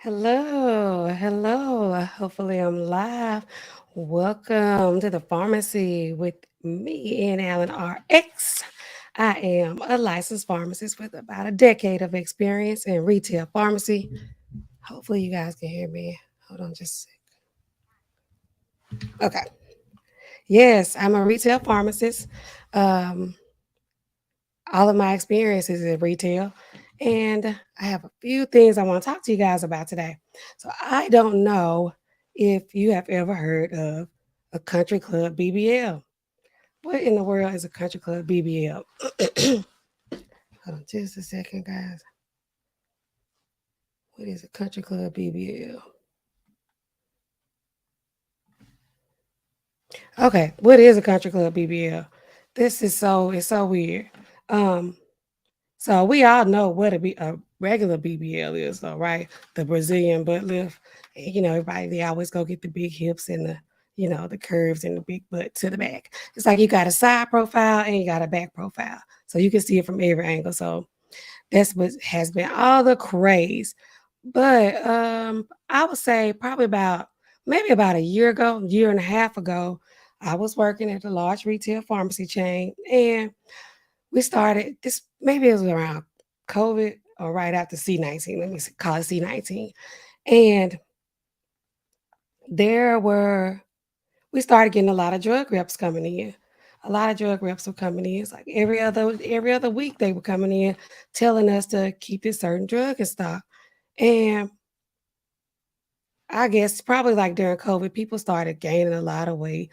Hello, hello. Hopefully, I'm live. Welcome to the pharmacy with me and Alan RX. I am a licensed pharmacist with about a decade of experience in retail pharmacy. Hopefully, you guys can hear me. Hold on just a sec. Okay. Yes, I'm a retail pharmacist. Um, all of my experiences in retail. And I have a few things I want to talk to you guys about today. So I don't know if you have ever heard of a country club BBL. What in the world is a country club BBL? Hold on just a second, guys. What is a country club BBL? Okay, what is a country club BBL? This is it's so weird. Um, So we all know what a regular BBL is, though, right? The Brazilian butt lift. Everybody they always go get the big hips and the curves and the big butt to the back. It's like you got a side profile and you got a back profile, so you can see it from every angle. So that's what has been all the craze. But I would say probably maybe about a year ago, year and a half ago, I was working at a large retail pharmacy chain, and we started this maybe it was around COVID or right after C-19. Let me call it C-19. And there were we started getting a lot of drug reps coming in. A lot of drug reps were coming in. It's like every other week they were coming in telling us to keep this certain drug in stock. And I guess probably like during COVID, people started gaining a lot of weight.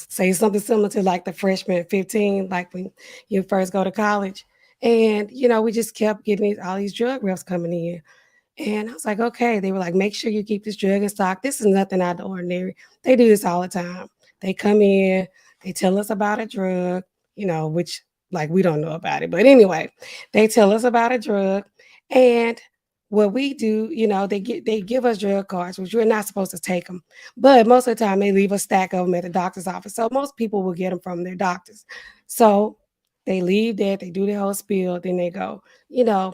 Say something similar to like the freshman at 15, like when you first go to college. And, we just kept getting all these drug reps coming in. And I was like, okay. They were like, make sure you keep this drug in stock. This is nothing out of the ordinary. They do this all the time. They come in, they tell us about a drug, which like we don't know about it. But anyway, they tell us about a drug. And what we do, they give us drug cards, which we're not supposed to take them. But most of the time they leave a stack of them at the doctor's office. So most people will get them from their doctors. So they leave that, they do the whole spiel, then they go, you know,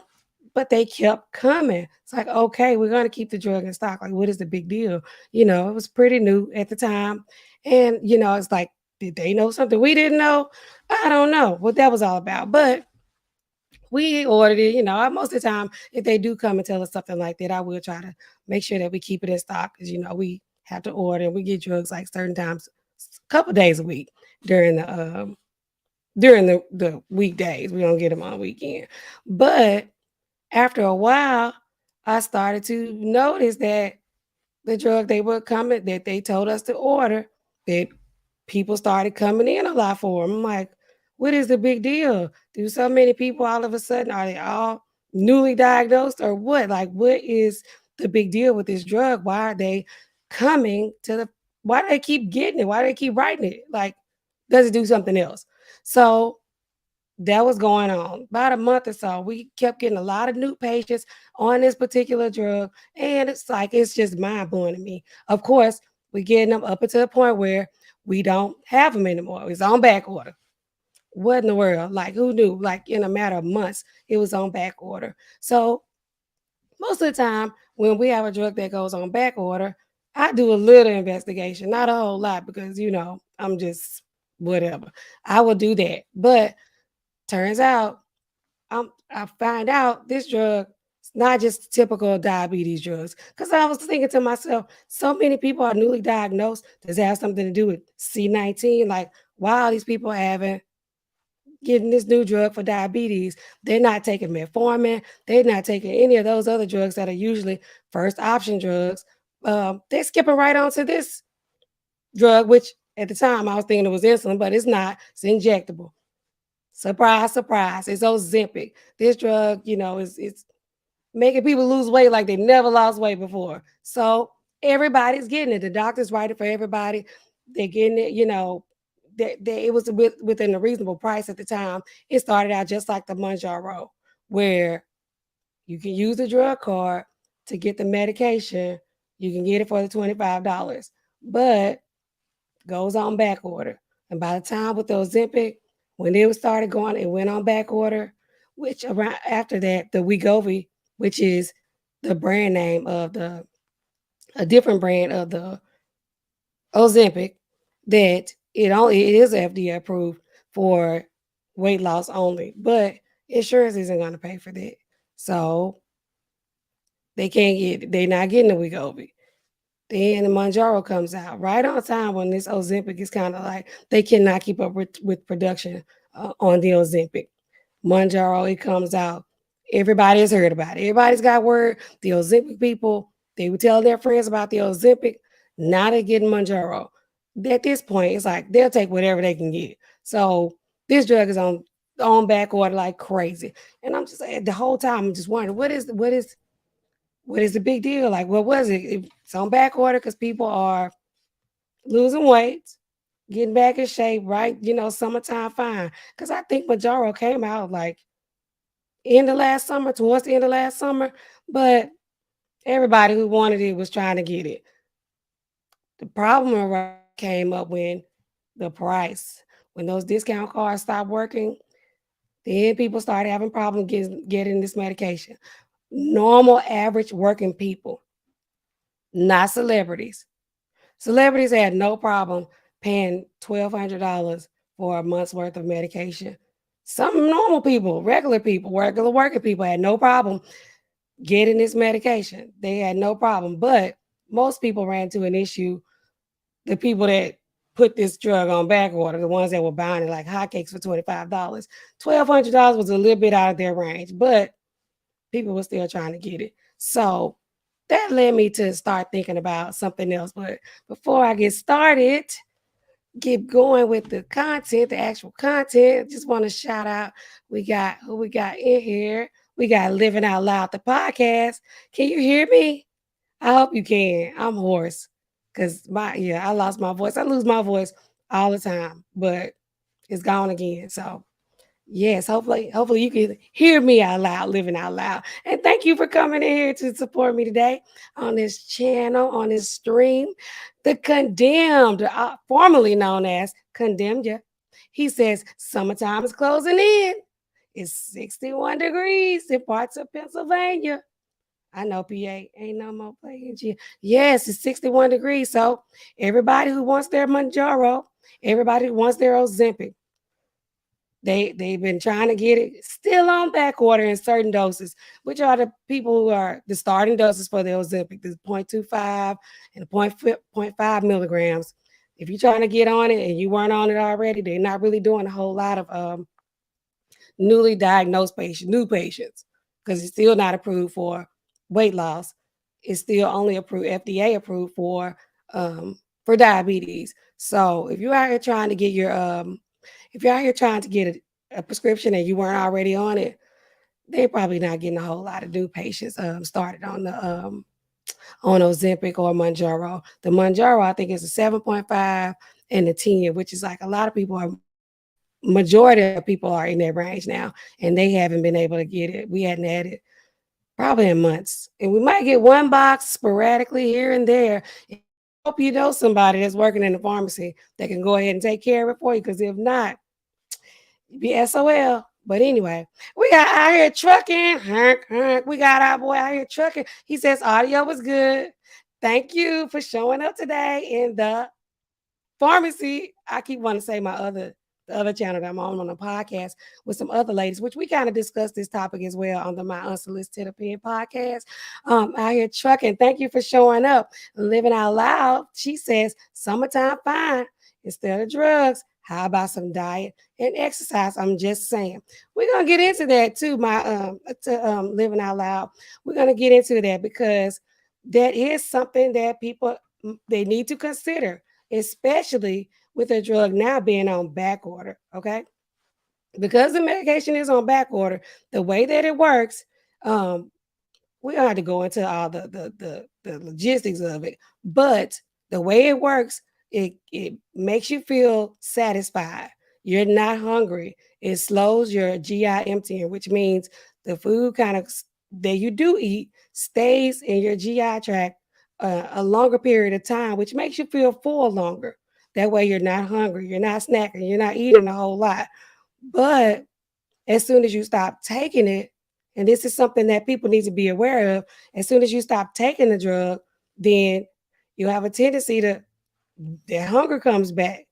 but they kept coming. It's like, okay, we're going to keep the drug in stock. Like, what is the big deal? It was pretty new at the time. And, it's like, did they know something we didn't know? I don't know what that was all about. But we ordered it, most of the time, if they do come and tell us something like that, I will try to make sure that we keep it in stock because, we have to order and we get drugs like certain times, a couple days a week during the weekdays. We don't get them on the weekend. But after a while, I started to notice that the drug they were coming that they told us to order, that people started coming in a lot for them. I'm like, what is the big deal? Do so many people all of a sudden are they all newly diagnosed or what? Like, what is the big deal with this drug? Why are they coming to the? Why do they keep getting it? Why do they keep writing it? Like, does it do something else? So that was going on about a month or so. We kept getting a lot of new patients on this particular drug, and it's just mind blowing to me. Of course, we're getting them up until the point where we don't have them anymore. It's on back order. What in the world? Like, who knew? Like, in a matter of months, it was on back order. So most of the time, when we have a drug that goes on back order, I do a little investigation, not a whole lot, because I'm just whatever. I will do that, but turns out I find out this drug is not just typical diabetes drugs. Because I was thinking to myself, so many people are newly diagnosed. Does it have something to do with C-19? Like, why are these people getting this new drug for diabetes? They're not taking metformin. They're not taking any of those other drugs that are usually first option drugs. They're skipping right on to this drug, which at the time I was thinking it was insulin, but it's not. It's injectable. Surprise, surprise. It's Ozempic. This drug, is making people lose weight like they never lost weight before. So everybody's getting it. The doctors write it for everybody. They're getting it, it was within a reasonable price at the time. It started out just like the MOUNJARO, where you can use the drug card to get the medication. You can get it for the $25, but goes on back order. And by the time with the Ozempic, when it started going, it went on back order, which around after that, the WEGOVY, which is the brand name of the a different brand of the Ozempic that it is FDA approved for weight loss only, but insurance isn't going to pay for that. So they're not getting the Wegovy. Then the Mounjaro comes out right on time when this Ozempic is kind of like they cannot keep up with production on the Ozempic. Mounjaro, it comes out. Everybody has heard about it. Everybody's got word. The Ozempic people, they would tell their friends about the Ozempic. Now they're getting Mounjaro. At this point, it's like they'll take whatever they can get. So this drug is on back order like crazy. And I'm just the whole time I'm just wondering what is the big deal? Like, what was it? It's on back order because people are losing weight, getting back in shape, right? Summertime fine. Because I think Mounjaro came out like end of last summer, towards the end of last summer, but everybody who wanted it was trying to get it. The problem came up when the price, when those discount cards stopped working, then people started having problems getting this medication. Normal, average working people, not celebrities. Celebrities had no problem paying $1,200 for a month's worth of medication. Some normal people, regular working people had no problem getting this medication. They had no problem. But most people ran into an issue. The people that put this drug on back order, the ones that were buying it like hotcakes for $25. $1,200 was a little bit out of their range, but people were still trying to get it. So that led me to start thinking about something else. But before I get started, get going with the content, the actual content, just want to shout out who we got in here. We got Living Out Loud, the podcast. Can you hear me? I hope you can. I'm hoarse because I lost my voice. I lose my voice all the time, but it's gone again. So yes, hopefully you can hear me out loud, living out loud. And thank you for coming in here to support me today on this channel, on this stream. The Condemned, formerly known as Condemned Ya. He says, summertime is closing in. It's 61 degrees in parts of Pennsylvania. I know PA ain't no more playing. Yes, it's 61 degrees. So everybody who wants their Mounjaro, everybody who wants their Ozempic, they've been trying to get it still on back order in certain doses, which are the people who are the starting doses for the Ozempic, the 0.25 and the 0.5 milligrams. If you're trying to get on it and you weren't on it already, they're not really doing a whole lot of newly diagnosed new patients, because it's still not approved for weight loss. It's still only approved, FDA approved for diabetes. So if you're out here trying to get if you're out here trying to get a prescription and you weren't already on it, they're probably not getting a whole lot of new patients started on Ozempic or Mounjaro. The Mounjaro, I think, is a 7.5 and the 10, which is like a lot of people are. Majority of people are in that range now, and they haven't been able to get it. We hadn't had it probably in months, and we might get one box sporadically here and there. I hope you know somebody that's working in the pharmacy that can go ahead and take care of it for you, because if not, you'd be SOL. But anyway, we got out here trucking. We got our boy out here trucking. He says audio was good. Thank you for showing up today in the pharmacy. I keep wanting to say the other channel that I'm on a podcast with some other ladies, which we kind of discussed this topic as well on My Unsolicited Opinion podcast. Out here trucking. Thank you for showing up. Living Out Loud. She says, summertime fine. Instead of drugs, how about some diet and exercise? I'm just saying. We're gonna get into that too. Living Out Loud. We're gonna get into that because that is something that people they need to consider, especially with a drug now being on back order. Okay, because the medication is on back order, the way that it works, um, we don't have to go into all the logistics of it, but the way it works, it makes you feel satisfied. You're not hungry. It slows your GI emptying, which means the food kind of that you do eat stays in your GI tract a longer period of time, which makes you feel full longer. That way, you're not hungry. You're not snacking. You're not eating a whole lot. But as soon as you stop taking it, And this is something that people need to be aware of. As soon as you stop taking the drug, then you have a tendency to that hunger comes back.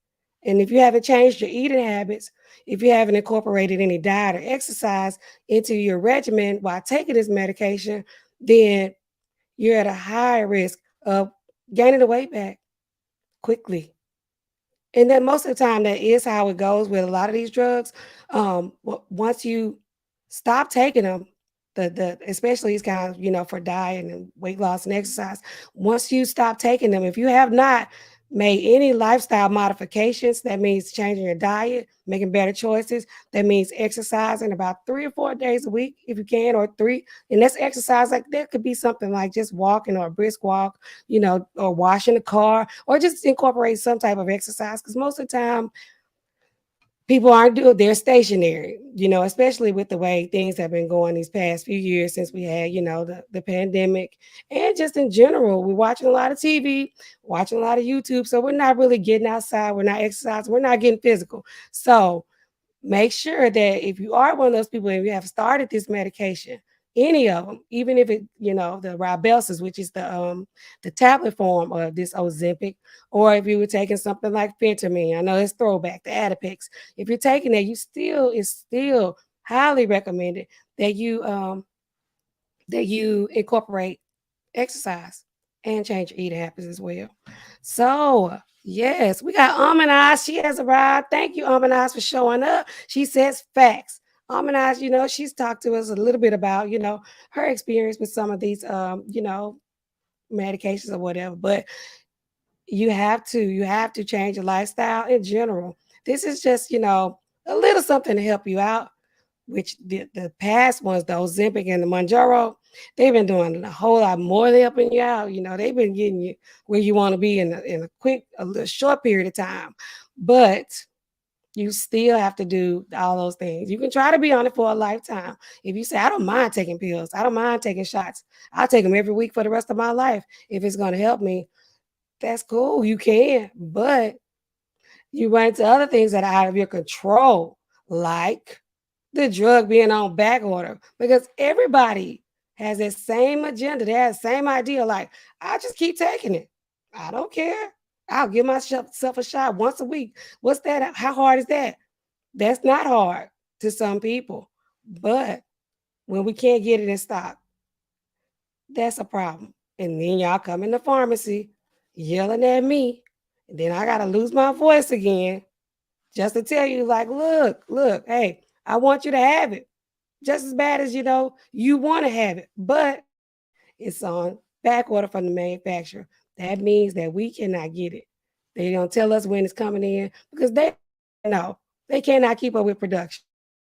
And if you haven't changed your eating habits, if you haven't incorporated any diet or exercise into your regimen while taking this medication, then you're at a higher risk of gaining the weight back quickly. And then most of the time, that is how it goes with a lot of these drugs. Once you stop taking them, the especially these kinds, for diet and weight loss and exercise. Once you stop taking them, if you have not made any lifestyle modifications, that means changing your diet, making better choices. That means exercising about 3 or 4 days a week if you can, or three. And that's exercise like that could be something like just walking or a brisk walk, or washing the car, or just incorporate some type of exercise. Because most of the time, people aren't doing, they're stationary, especially with the way things have been going these past few years since we had, the pandemic. And just in general, we're watching a lot of TV, watching a lot of YouTube. So we're not really getting outside. We're not exercising. We're not getting physical. So make sure that if you are one of those people and you have started this medication, any of them, even if it, the Rybelsus, which is the tablet form of this Ozempic, or if you were taking something like phentermine, I know it's throwback, the Adipex. If you're taking that, it's still highly recommended that you incorporate exercise and change your eating habits as well. So, yes, we got Almond She has arrived. Thank you, Almond for showing up. She says facts. Almond she's talked to us a little bit about, her experience with some of these, medications or whatever. But you have to change your lifestyle in general. This is just, a little something to help you out, which the past ones, the Ozempic and the MOUNJARO, they've been doing a whole lot more than helping you out. They've been getting you where you want to be in a little short period of time. But you still have to do all those things. You can try to be on it for a lifetime. If you say, I don't mind taking pills, I don't mind taking shots, I'll take them every week for the rest of my life if it's going to help me, that's cool. You can. But you run into other things that are out of your control, like the drug being on back order, because everybody has that same agenda. They have the same idea. Like, I just keep taking it. I don't care. I'll give myself a shot once a week. What's that? How hard is that? That's not hard to some people. But when we can't get it in stock, that's a problem. And then y'all come in the pharmacy yelling at me. And then I got to lose my voice again just to tell you, like, look, hey, I want you to have it just as bad as you want to have it, but it's on back order from the manufacturer. That means that we cannot get it. They don't tell us when it's coming in because they know they cannot keep up with production.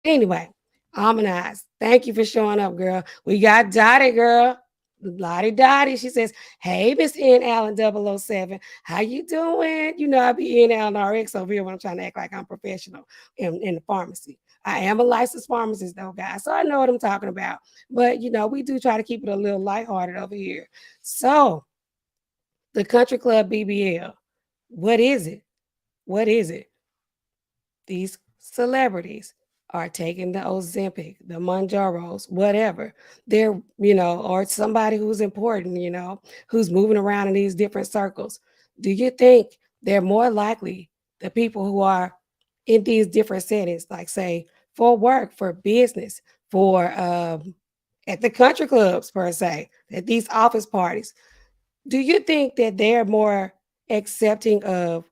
Anyway, Almond, thank you for showing up, girl. We got Dottie, girl. Lottie Dottie. She says, hey, Miss N. Allen 007. How you doing? I be N. Allen RX over here when I'm trying to act like I'm professional in the pharmacy. I am a licensed pharmacist, though, guys, so I know what I'm talking about. But, we do try to keep it a little lighthearted over here. So, the Country Club BBL, what is it? What is it? These celebrities are taking the Ozempic, the Mounjaros, whatever. They're, or somebody who's important, who's moving around in these different circles. Do you think they're more likely the people who are in these different settings, like say for work, for business, for at the country clubs per se, at these office parties? Do you think that they're more accepting of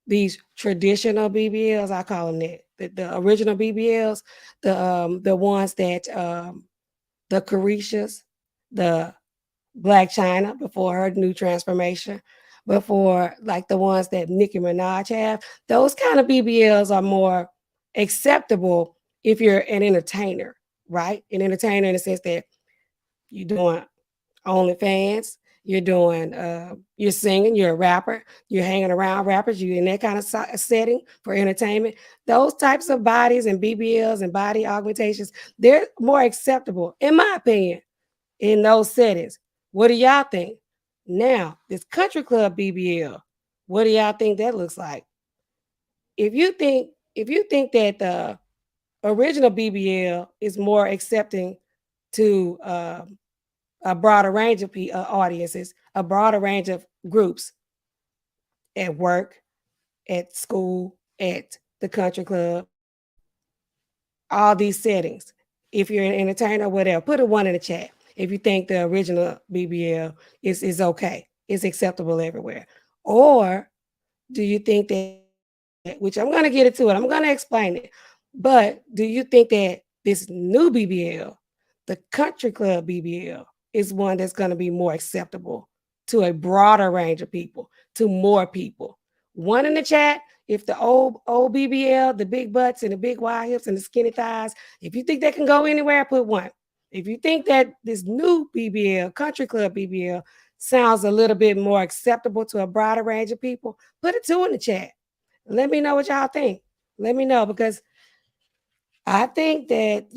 these traditional BBLs? I call them that. The original BBLs, the ones that the Caricias, the Blac Chyna before her new transformation, before like the ones that Nicki Minaj have. Those kind of BBLs are more acceptable if you're an entertainer, right? An entertainer in the sense that you're doing OnlyFans, you're singing, you're a rapper, you're hanging around rappers, you're in that kind of setting for entertainment. Those types of bodies and BBLs and body augmentations, they're more acceptable, in my opinion, in those settings. What do y'all think? Now, this country club BBL, what do y'all think that looks like? If you think that the original BBL is more accepting to a broader range of audiences, a broader range of groups at work, at school, at the country club, all these settings. If you're an entertainer, whatever, put a one in the chat. If you think the original BBL is okay, it's acceptable everywhere. Or do you think that, which I'm going to get into it, I'm going to explain it, but do you think that this new BBL, the country club BBL, is one that's going to be more acceptable to a broader range of people, to more people? One in the chat. If the old BBL, the big butts and the big wide hips and the skinny thighs, if you think they can go anywhere, put one. If you think that this new BBL, country club BBL, sounds a little bit more acceptable to a broader range of people, put a two in the chat. Let me know what y'all think. Let me know, because I think that,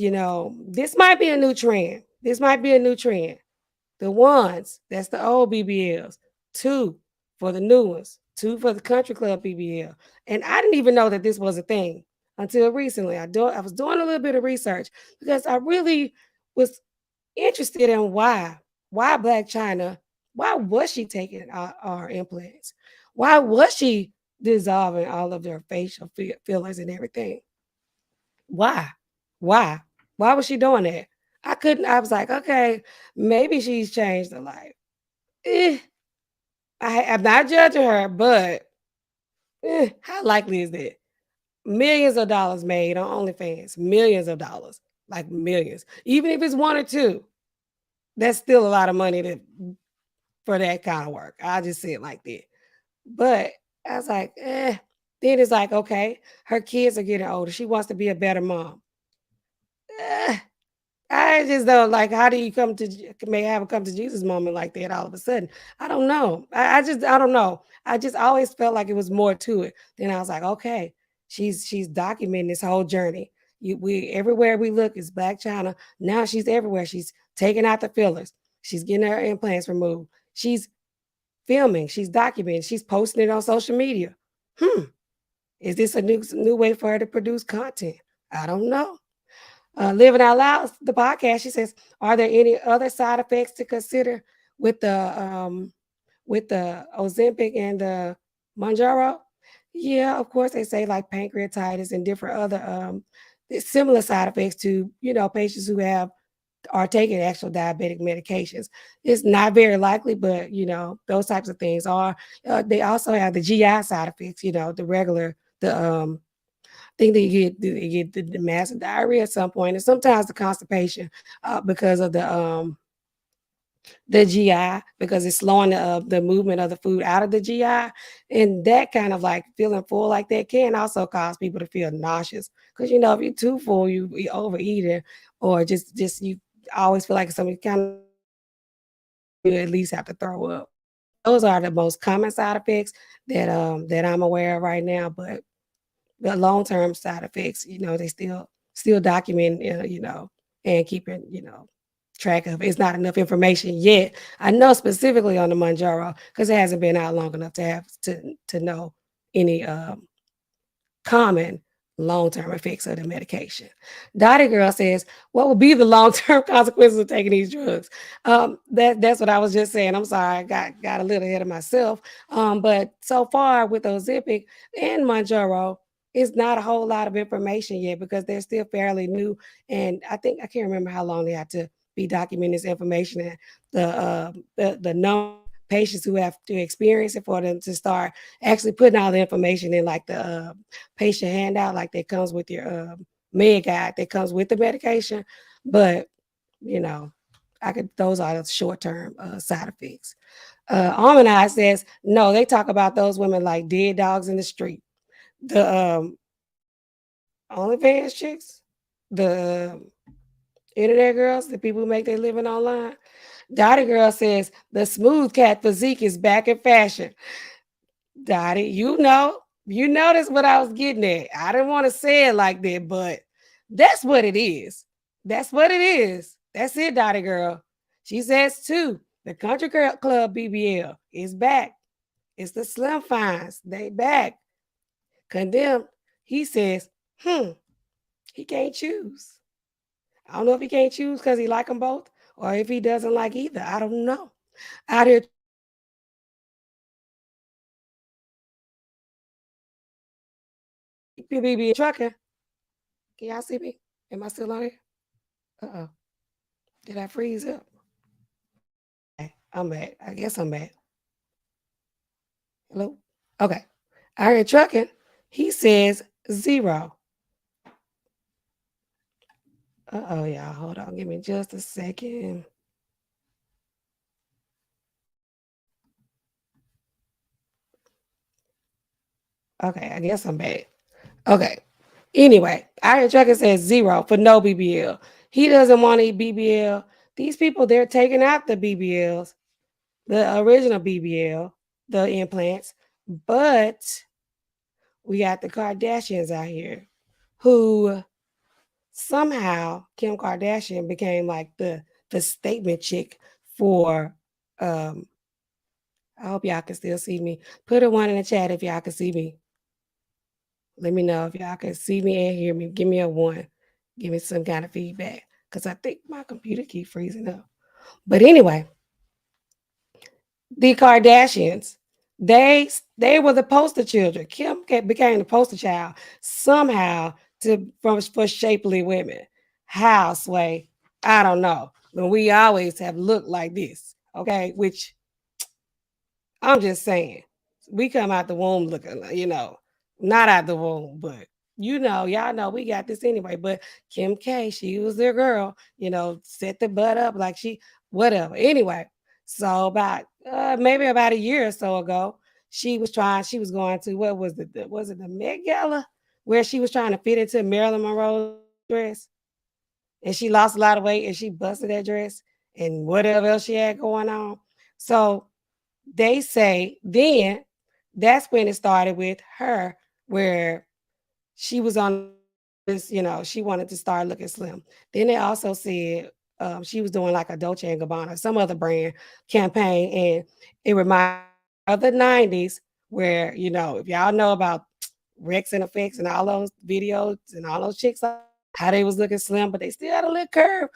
this might be a new trend. This might be a new trend. The ones, that's the old BBLs. Two for the new ones. Two for the country club BBL. And I didn't even know that this was a thing until recently. I was doing a little bit of research because I really was interested in why Blac Chyna, why was she taking our implants? Why was she dissolving all of their facial fillers and everything? Why? Why? Why was she doing that? I was like, okay, maybe she's changed her life. Eh, I'm not judging her, but how likely is that? Millions of dollars made on OnlyFans, millions of dollars, like millions. Even if it's one or two, that's still a lot of money for that kind of work. I just say it like that. But I was like, eh. Then it's like, okay, her kids are getting older. She wants to be a better mom. Eh, I just don't like, how do you may have a come to Jesus moment like that all of a sudden? I don't know. I don't know. I just always felt like it was more to it. Then I was like, okay, she's documenting this whole journey. We everywhere we look is Blac Chyna. Now she's everywhere. She's taking out the fillers. She's getting her implants removed. She's filming. She's documenting. She's posting it on social media. Is this a new way for her to produce content? I don't know. Living Out Loud, the podcast, she says, are there any other side effects to consider with the Ozempic and the Mounjaro? Yeah, of course they say like pancreatitis and different other similar side effects to patients who are taking actual diabetic medications. It's not very likely, but those types of things are. They also have the GI side effects. The regular think that you get the massive diarrhea at some point, and sometimes the constipation because of the GI, because it's slowing the movement of the food out of the GI, and that kind of like feeling full like that can also cause people to feel nauseous. Because if you're too full, you overeat it, or just you always feel like something kind of you at least have to throw up. Those are the most common side effects that I'm aware of right now, but the long-term side effects, they still document, and keeping, track of. It's not enough information yet. I know specifically on the Mounjaro because it hasn't been out long enough to have to know any common long-term effects of the medication. Dottie Girl says, what would be the long-term consequences of taking these drugs? That's what I was just saying. I'm sorry, I got a little ahead of myself. But so far with Ozempic and Mounjaro, it's not a whole lot of information yet because they're still fairly new. And I can't remember how long they have to be documenting this information, and the number of patients who have to experience it for them to start actually putting all the information in, like the patient handout, like that comes with your med guide that comes with the medication. But those are the short-term side effects. Almond Eye says, no, they talk about those women like dead dogs in the street. The OnlyFans chicks, the internet girls, the people who make their living online. Dottie Girl says the smooth cat physique is back in fashion. Dottie, that's what I was getting at. I didn't want to say it like that, but that's what it is. That's what it is. That's it, Dottie Girl. She says too, the Country Club BBL is back. It's the Slim Fines. They back. Condemned. He says, he can't choose. I don't know if he can't choose because he like them both or if he doesn't like either. I don't know. Out here BB trucking. Can y'all see me? Am I still on here? Uh-oh. Did I freeze up? Okay, I'm back. I guess I'm back. Hello? Okay. Out here trucking. He says 0. Uh-oh, y'all. Hold on. Give me just a second. Okay, I guess I'm back. Okay. Anyway, Iron Trucker says 0 for no BBL. He doesn't want a BBL. These people, they're taking out the BBLs, the original BBL, the implants. But we got the Kardashians out here who somehow Kim Kardashian became like the statement chick for I hope y'all can still see me. Put a 1 in the chat if y'all can see me. Let me know if y'all can see me and hear me. Give me a 1. Give me some kind of feedback. Because I think my computer keep freezing up. But anyway, the Kardashians, they were the poster children. Kim became the poster child somehow for shapely women. How, Sway? I don't know. But we always have looked like this. Okay, which I'm just saying, we come out the womb looking, not out the womb, but y'all know we got this anyway. But Kim K, she was their girl, set the butt up like whatever. Anyway, so about maybe about a year or so ago, she was going to, what was it? Was it the Met Gala where she was trying to fit into Marilyn Monroe's dress? And she lost a lot of weight and she busted that dress and whatever else she had going on. So they say then that's when it started with her, where she was on this, she wanted to start looking slim. Then they also said she was doing like a Dolce and Gabbana, some other brand campaign, and it reminded of the 90s where, if y'all know about Rex and Effects and all those videos and all those chicks, how they was looking slim, but they still had a little curve.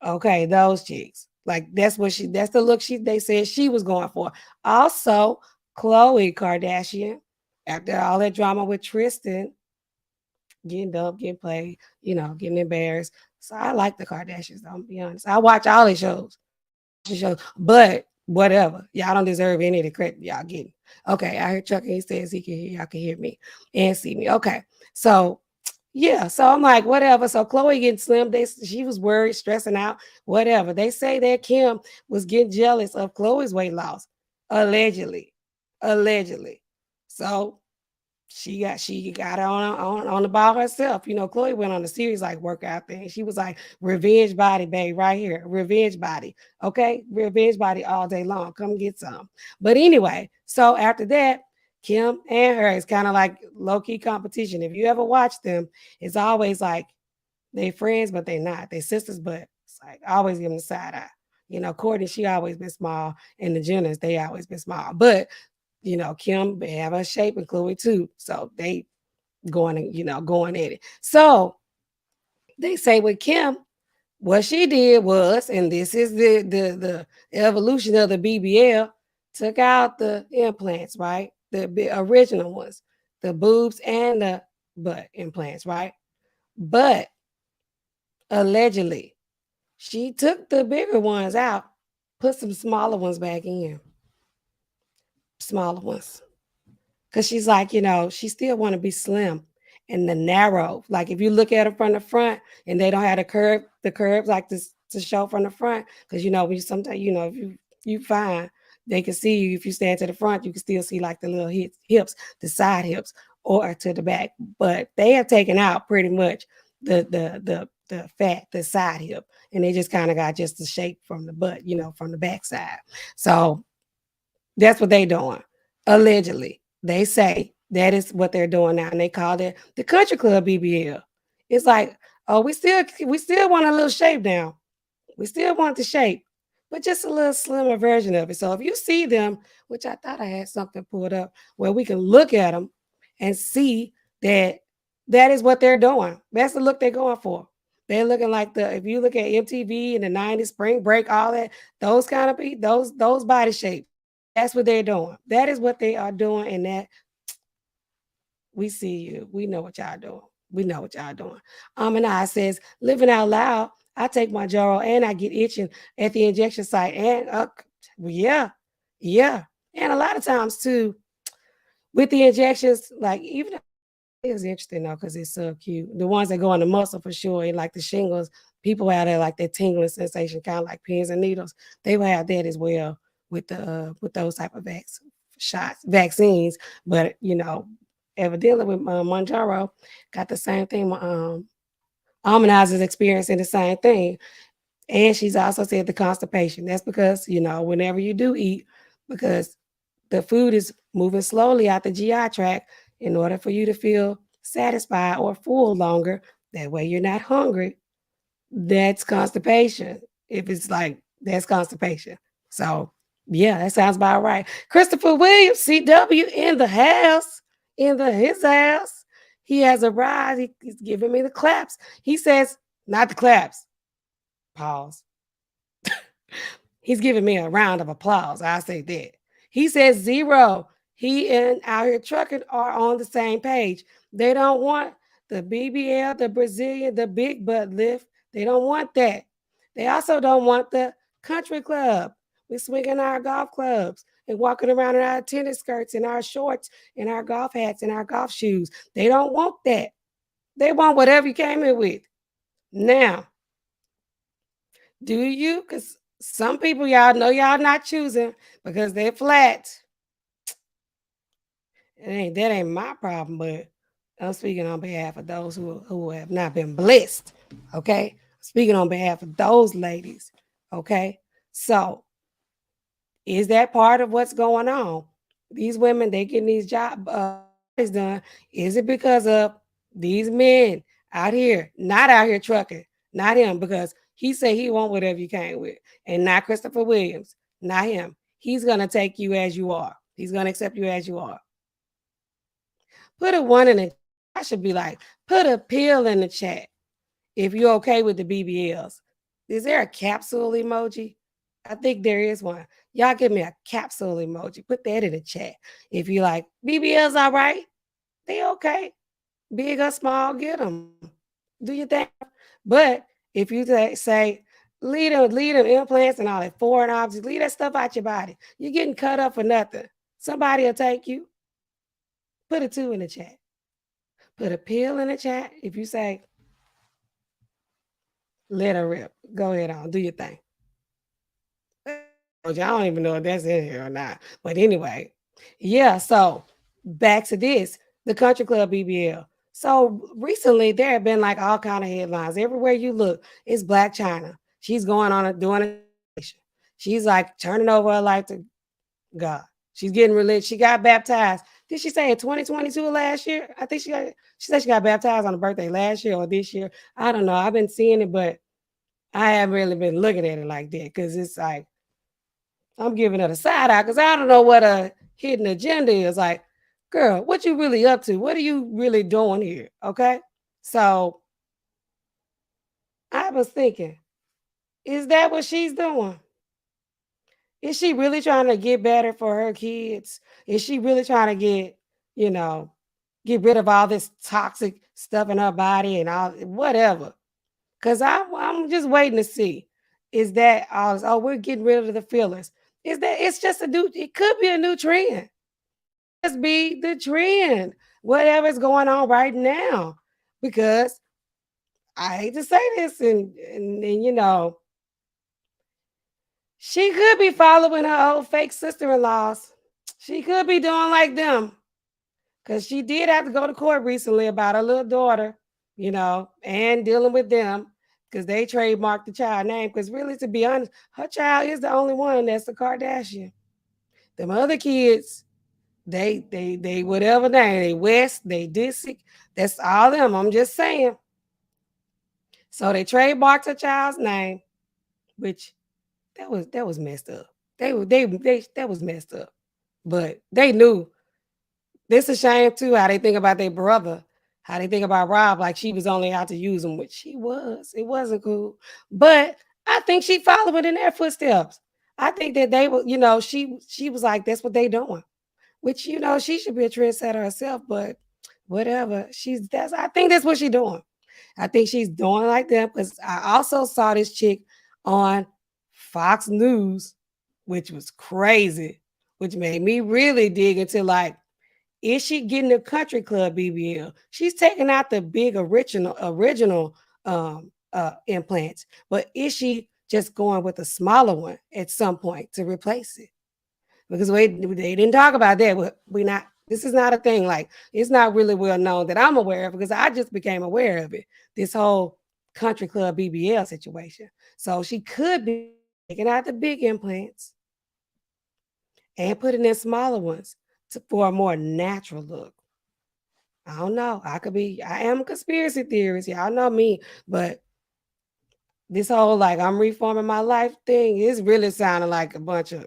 Okay, those chicks. Like that's the look they said she was going for. Also, Khloe Kardashian, after all that drama with Tristan, getting dumped, getting played, getting embarrassed. So I like the Kardashians, I'm gonna be honest. I watch all their shows, but whatever. Y'all don't deserve any of the credit y'all getting. Okay, I heard Chuck, he says he can hear y'all can hear me and see me. Okay. So yeah, so I'm like, whatever. So Khloe getting slim, she was worried, stressing out, whatever. They say that Kim was getting jealous of Khloe's weight loss, allegedly, allegedly. So she got on the ball herself. Khloe went on a series like workout thing. She was like, revenge body, babe, right here, revenge body. Okay, revenge body all day long. Come get some. But anyway, so after that, Kim and her is kind of like low-key competition. If you ever watch them, it's always like they friends, but they not. They sisters, but it's like always give them the side eye. Courtney, she always been small, and the Jenners, they always been small. But Kim have her shape and Khloe too. So they going at it. So they say with Kim, what she did was, and this is the evolution of the BBL, took out the implants, right? The original ones, the boobs and the butt implants, right? But allegedly, she took the bigger ones out, put some smaller ones back in. Smaller ones. Because she's like, she still want to be slim and the narrow. Like if you look at her from the front and they don't have the curves like this to show from the front. Because when sometimes, if you find they can see you if you stand to the front, you can still see like the little hips, the side hips, or to the back. But they have taken out pretty much the fat, the side hip, and they just kind of got just the shape from the butt, from the back side. So that's what they doing. Allegedly. They say that is what they're doing now. And they call it the country club BBL. It's like, oh, we still want a little shape now. We still want the shape, but just a little slimmer version of it. So if you see them, which I thought I had something pulled up where we can look at them and see that is what they're doing. That's the look they're going for. They're looking like the if you look at MTV in the 90s, Spring Break, all that, those kind of people, those body shapes. That's what they're doing. That is what they are doing, and that we see you. We know what y'all doing. We know what y'all doing. And I says, living out loud, I take my Jaro and I get itching at the injection site. And yeah, yeah. And a lot of times too, with the injections, like even it's interesting though, because it's so cute. The ones that go on the muscle for sure, and like the shingles, people out there like that tingling sensation, kind of like pins and needles. They will have that as well with those type of vaccines. But evidently with Monjaro, got the same thing. Almanize is experiencing the same thing. And she's also said the constipation. That's because, whenever you do eat, because the food is moving slowly out the GI tract in order for you to feel satisfied or full longer. That way you're not hungry. That's constipation. If it's like that's constipation. So yeah, that sounds about right. Christopher Williams, CW in the house, his house. He has arrived. He's giving me the claps. He says, not the claps. Pause. He's giving me a round of applause. I say that. He says zero. He and Out Here Trucking are on the same page. They don't want the BBL, the Brazilian, the big butt lift. They don't want that. They also don't want the country club. We're swinging our golf clubs and walking around in our tennis skirts and our shorts and our golf hats and our golf shoes. They don't want that. They want whatever you came in with. Now, do you? Because some people, y'all know y'all not choosing because they're flat. That ain't my problem, but I'm speaking on behalf of those who have not been blessed. Okay. Speaking on behalf of those ladies. Okay. So is that part of what's going on? These women, they getting these jobs done. Is it because of these men out here, not out here trucking, not him, because he said he want whatever you came with, and not Christopher Williams, not him. He's gonna take you as you are. He's gonna accept you as you are. Put a one in the. I should be like, put a pill in the chat if you're okay with the BBLs. Is there a capsule emoji? I think there is one. Y'all give me a capsule emoji. Put that in the chat. If you like BBLs, all right, they okay. Big or small, get them. Do your thing. But if you say leave them implants and all that foreign objects, leave that stuff out your body. You're getting cut up for nothing. Somebody will take you. Put a 2 in the chat. Put a pill in the chat. If you say, let her rip. Go ahead on. Do your thing. I don't even know if that's in here or not. But anyway, yeah. So back to this, the Country Club BBL. So recently there have been like all kind of headlines. Everywhere you look, it's Blac Chyna. She's going on doing a she's like turning over her life to God. She's getting religious. She got baptized. Did she say in 2022 last year? I think she said she got baptized on her birthday last year or this year. I don't know. I've been seeing it, but I haven't really been looking at it like that because it's like I'm giving it a side eye because I don't know what a hidden agenda is. Like, girl, what you really up to? What are you really doing here? Okay. So I was thinking, is that what she's doing? Is she really trying to get better for her kids? Is she really trying to you know, get rid of all this toxic stuff in her body and all whatever? Because I'm just waiting to see. Is that all? Oh, we're getting rid of the fillers. Is that it's just a new? It could be a new trend. Just be the trend. Whatever's going on right now, because I hate to say this, and she could be following her old fake sister-in-laws. She could be doing like them. Because she did have to go to court recently about her little daughter, and dealing with them because they trademarked the child name. Because really, to be honest, her child is the only one that's a Kardashian. Them other kids, they whatever name, they West, they Disick, that's all them. I'm just saying. So they trademarked her child's name, which that was messed up. They that was messed up. But they knew. This a shame too how they think about their brother. how they think about Rob, like she was only out to use him, which she was. It wasn't cool. But I think she followed in their footsteps. I think that they were, she was like, that's what they doing. Which, she should be a trendsetter herself, but whatever. I think that's what she's doing. I think she's doing like that because I also saw this chick on Fox News, which was crazy, which made me really dig into like, is she getting a country club BBL? She's taking out the big original implants, but is she just going with a smaller one at some point to replace it? Because they didn't talk about that. But we not. This is not a thing. Like it's not really well known that I'm aware of because I just became aware of it. This whole country club BBL situation. So she could be taking out the big implants and putting in smaller ones for a more natural look. I don't know. I am a conspiracy theorist. Y'all know me, but this whole like I'm reforming my life thing is really sounding like a bunch of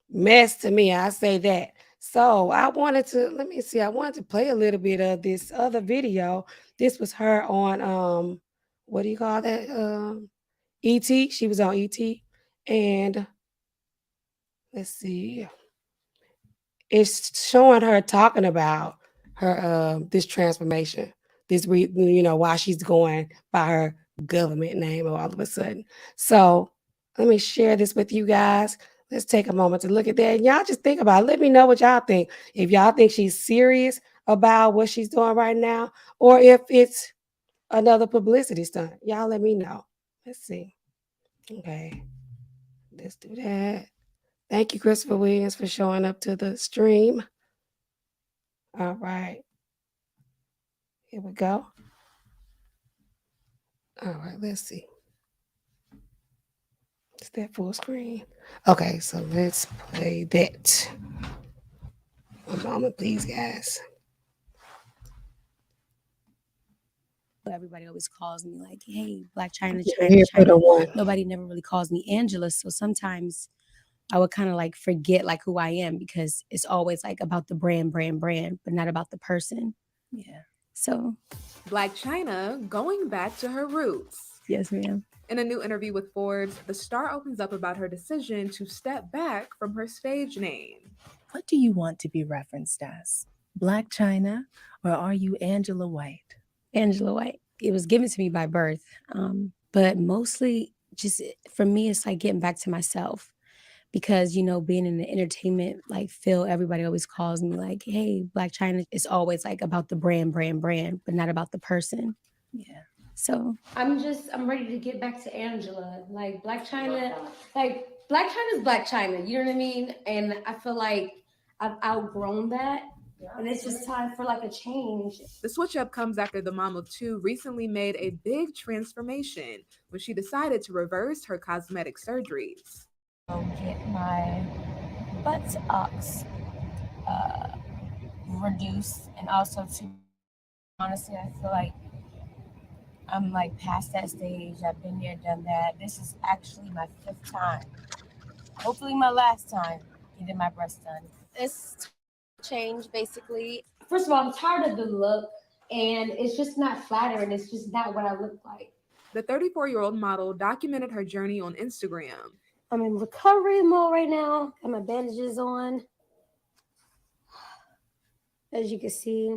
mess to me. I say that. So I wanted to let me see. I wanted to play a little bit of this other video. This was her on what do you call that? ET. She was on ET. And let's see. It's showing her talking about her this transformation. Why she's going by her government name all of a sudden. So let me share this with you guys. Let's take a moment to look at that. And y'all just think about it. Let me know what y'all think. If y'all think she's serious about what she's doing right now, or if it's another publicity stunt. Y'all let me know. Let's see. Okay. Let's do that. Thank you, Christopher Williams, for showing up to the stream. All right. Here we go. All right, let's see. Is that full screen? Okay, so let's play that. One moment, please, guys. Everybody always calls me like, hey, Blac Chyna, Chyna. Nobody never really calls me Angela. So sometimes I would kind of like forget like who I am because it's always like about the brand, but not about the person. Yeah. So Blac Chyna going back to her roots. Yes, ma'am. In a new interview with Forbes, the star opens up about her decision to step back from her stage name. What do you want to be referenced as? Blac Chyna, or are you Angela White? Angela White. It was given to me by birth, but mostly just for me, it's like getting back to myself. Because being in the entertainment like field, everybody always calls me like, hey, Blac Chyna. It's always like about the brand, but not about the person. Yeah. So I'm ready to get back to Angela. Like Blac Chyna, like Blac Chyna's Blac Chyna, you know what I mean? And I feel like I've outgrown that. And it's just time for like a change. The switch up comes after the mom of two recently made a big transformation when she decided to reverse her cosmetic surgeries. Get my buttocks reduced, and also to honestly, I feel like I'm like past that stage. I've been there, done that. This is actually my 5th time. Hopefully, my last time getting my breast done. It's change basically. First of all, I'm tired of the look, and it's just not flattering. It's just not what I look like. The 34-year-old model documented her journey on Instagram. I'm in recovery mode right now. Got my bandages on. As you can see,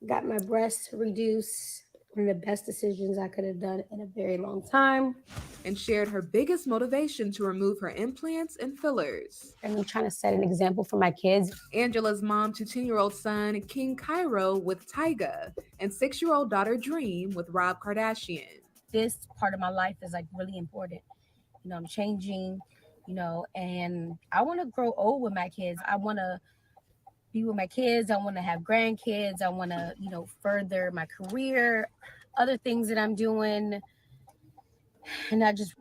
got my breasts reduced. One of the best decisions I could have done in a very long time. And shared her biggest motivation to remove her implants and fillers. And I'm trying to set an example for my kids. Angela's mom to 10-year-old son, King Cairo, with Tyga, and 6-year-old daughter, Dream, with Rob Kardashian. This part of my life is like really important. I'm changing, and I want to grow old with my kids. I want to be with my kids. I want to have grandkids. I want to, further my career, other things that I'm doing. And I just.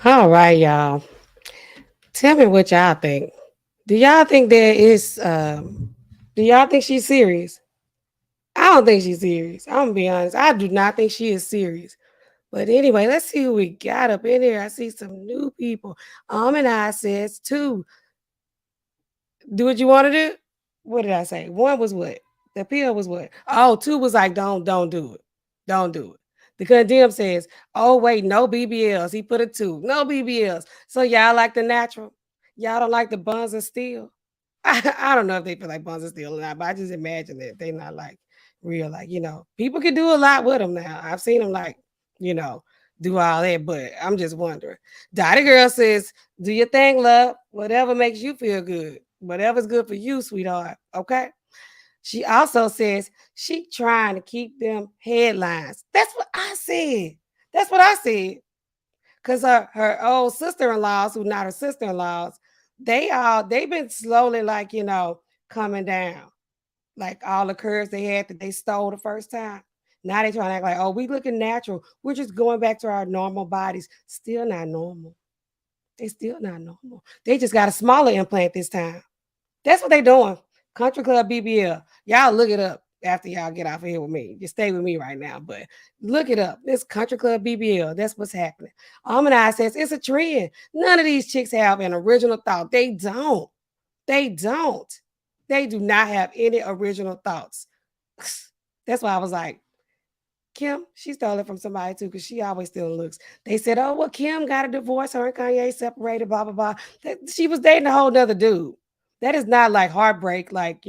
All right, y'all. Tell me what y'all think. Do y'all think do y'all think she's serious? I don't think she's serious. I'm gonna be honest. I do not think she is serious. But anyway, let's see who we got up in here. I see some new people. And I says too. Do what you want to do. What did I say? One was what? The pill was what? Oh, two was like, don't do it. Don't do it. The condemn says, oh, wait, no BBLs. He put a two. No BBLs. So y'all like the natural. Y'all don't like the buns of steel. I don't know if they feel like buns of steel or not, but I just imagine that they're not like real. Like, people can do a lot with them now. I've seen them like, you know, do all that, but I'm just wondering. Dottie Girl says, do your thing, love. Whatever makes you feel good. Whatever's good for you, sweetheart. Okay. She also says she trying to keep them headlines. That's what I said. That's what I said. Cause her old sister-in-laws, who not her sister-in-laws, they've been slowly like, coming down. Like all the curves they had that they stole the first time. Now they trying to act like, oh, we looking natural. We're just going back to our normal bodies. Still not normal. They still not normal. They just got a smaller implant this time. That's what they doing. Country Club BBL. Y'all look it up after y'all get off of here with me. Just stay with me right now, but look it up. This Country Club BBL. That's what's happening. Almond says it's a trend. None of these chicks have an original thought. They don't. They don't. They do not have any original thoughts. That's why I was like, Kim, she stole it from somebody too, because she always still looks. They said, oh, well, Kim got a divorce, her and Kanye separated, blah, blah, blah. She was dating a whole nother dude. That is not like heartbreak, like,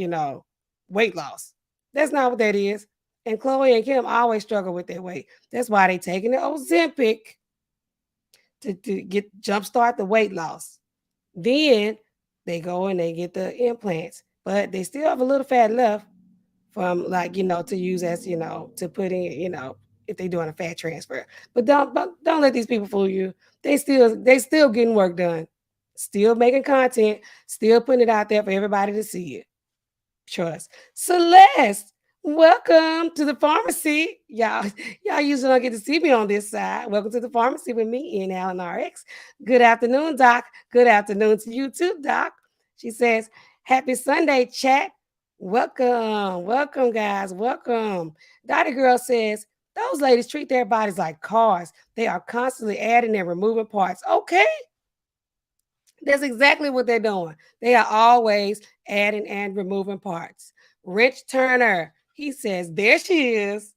weight loss. That's not what that is. And Chloe and Kim always struggle with their weight. That's why they taking the Ozempic to get jumpstart the weight loss. Then they go and they get the implants, but they still have a little fat left from like, to use as, to put in, if they're doing a fat transfer. But don't let these people fool you. They still getting work done, still making content, still putting it out there for everybody to see it. Trust. Celeste, welcome to the pharmacy. Y'all usually don't get to see me on this side. Welcome to the pharmacy with me, Ian Allen RX. Good afternoon, Doc. Good afternoon to you too, Doc. She says, happy Sunday, chat. Welcome, guys. Welcome. Dottie Girl says, those ladies treat their bodies like cars. They are constantly adding and removing parts. Okay. That's exactly what they're doing. They are always adding and removing parts. Rich Turner, he says, there she is.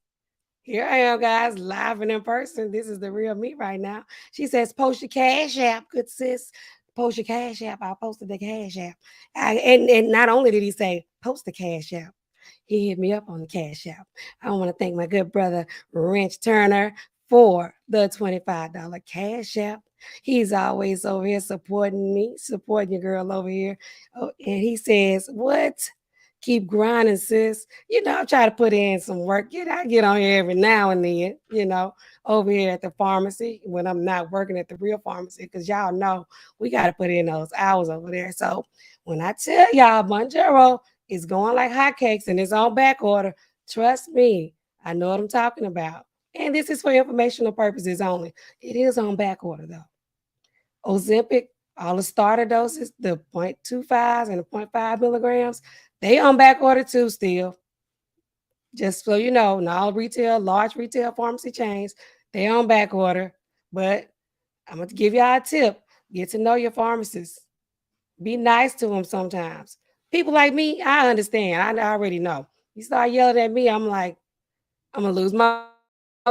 Here I am, guys, live and in person. This is the real me right now. She says, post your cash app, good sis. Post your cash app. I posted the cash app. And not only did he say, post the cash app, he hit me up on the cash app. I want to thank my good brother, Rich Turner, for the $25 cash app. He's always over here supporting me, supporting your girl over here. Oh, and he says, what? Keep grinding, sis. I try to put in some work. I get on here every now and then, over here at the pharmacy when I'm not working at the real pharmacy, because y'all know we got to put in those hours over there. So when I tell y'all MOUNJARO is going like hotcakes and it's on back order, trust me, I know what I'm talking about. And this is for informational purposes only. It is on back order though. Ozempic, all the starter doses, the 0.25s and the 0.5 milligrams, they on back order too still. Just so you know, not all large retail pharmacy chains, they on back order. But I'm going to give y'all a tip. Get to know your pharmacist. Be nice to them sometimes. People like me, I understand. I already know. You start yelling at me, I'm like, I'm going to lose my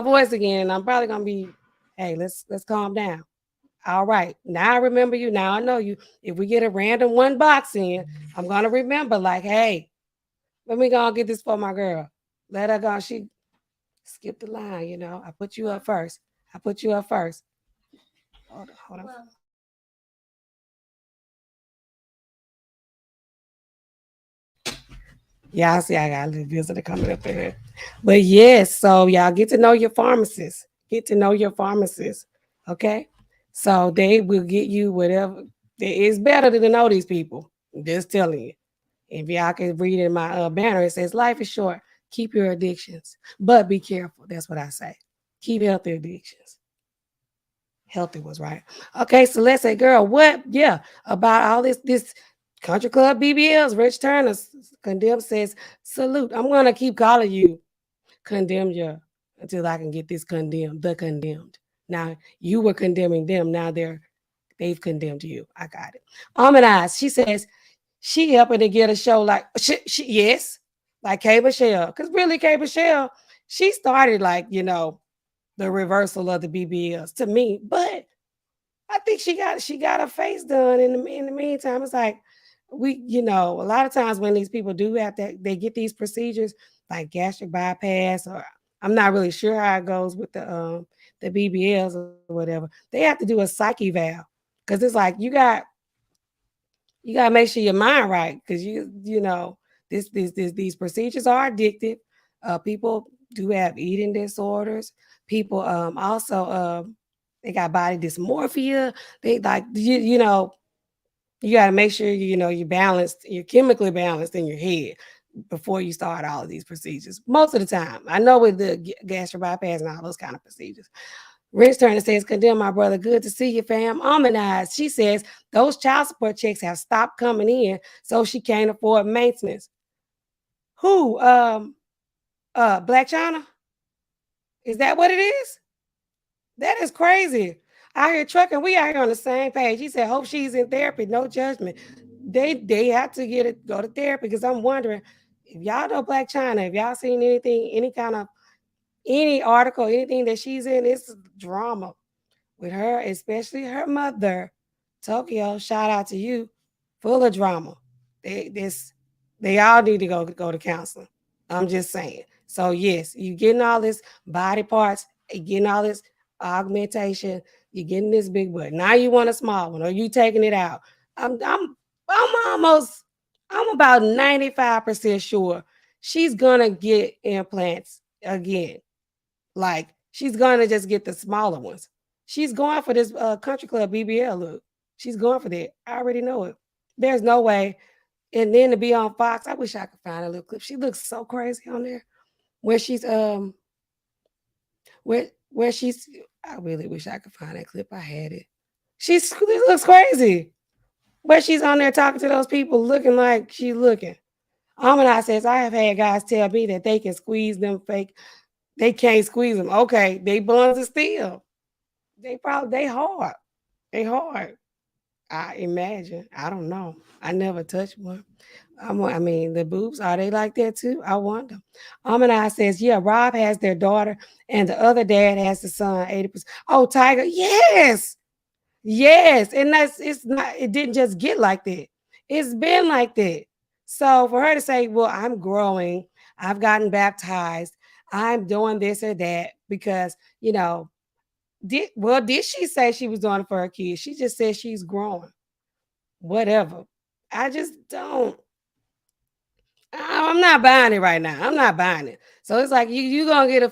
voice again. And I'm probably going to be, hey, let's calm down. All right. Now I remember you. Now I know you. If we get a random one box in, I'm going to remember like, hey, let me go and get this for my girl. Let her go. She skipped the line, I put you up first. Hold on. Y'all see I got a little visitor coming up there. But yes, so y'all get to know your pharmacist. Okay? So they will get you whatever. It's better to know these people. I'm just telling you. If y'all can read in my banner, it says, life is short. Keep your addictions. But be careful. That's what I say. Keep healthy addictions. Healthy was right. Okay, so let's say, girl, what? Yeah, about all this Country Club BBLs, Rich Turner, Condemn says, salute. I'm going to keep calling you Condemn you until I can get this condemned, the condemned. Now, you were condemning them. Now they've condemned you. I got it. Almond Eyes, she says, she helping to get a show like yes, like K Michelle. Because really, K Michelle, she started like, the reversal of the BBLs to me. But I think she got her face done in the meantime. It's like a lot of times when these people do have that, they get these procedures like gastric bypass, or I'm not really sure how it goes with the BBLs or whatever. They have to do a psyche valve because it's like you gotta make sure your mind right because these procedures are addictive. People do have eating disorders. People also they got body dysmorphia. They like you got to make sure you're balanced, you're chemically balanced in your head before you start all of these procedures. Most of the time, I know with the gastric bypass and all those kind of procedures. Rich Turner says, "Condemn my brother. Good to see you, fam." Almond She says those child support checks have stopped coming in, so she can't afford maintenance. Who? Blac Chyna? Is that what it is? That is crazy. Out here trucking, we out here on the same page. He said, "Hope she's in therapy. No judgment." They have to go to therapy because I'm wondering if y'all know Blac Chyna, if y'all seen anything, any article, anything that she's in, it's drama with her, especially her mother. Tokyo, shout out to you, full of drama. They all need to go to counseling. I'm just saying. So yes, you getting all this body parts, you getting all this augmentation, you getting this big butt. Now you want a small one, or you taking it out. I'm I'm I'm about 95% sure she's gonna get implants again. Like she's gonna just get the smaller ones. She's going for this country club BBL look. She's going for that. I already know it. There's no way. And then to be on Fox, I wish I could find a little clip. She looks so crazy on there. Where she's where she's I really wish I could find that clip. I had it. She looks crazy. Where she's on there talking to those people looking like she's looking. Amina says, I have had guys tell me that they can squeeze them fake. They can't squeeze them. Okay, they buns of steel. They hard. They hard. I imagine. I don't know. I never touched one. I mean, the boobs, are they like that too? I wonder. Amina says, yeah, Rob has their daughter and the other dad has the son, 80%. Oh, Tiger, yes. Yes. And it didn't just get like that. It's been like that. So for her to say, well, I'm growing, I've gotten baptized, I'm doing this or that because, did she say she was doing it for her kids? She just said she's growing. Whatever. I just don't. I'm not buying it right now. I'm not buying it. So it's like you gonna get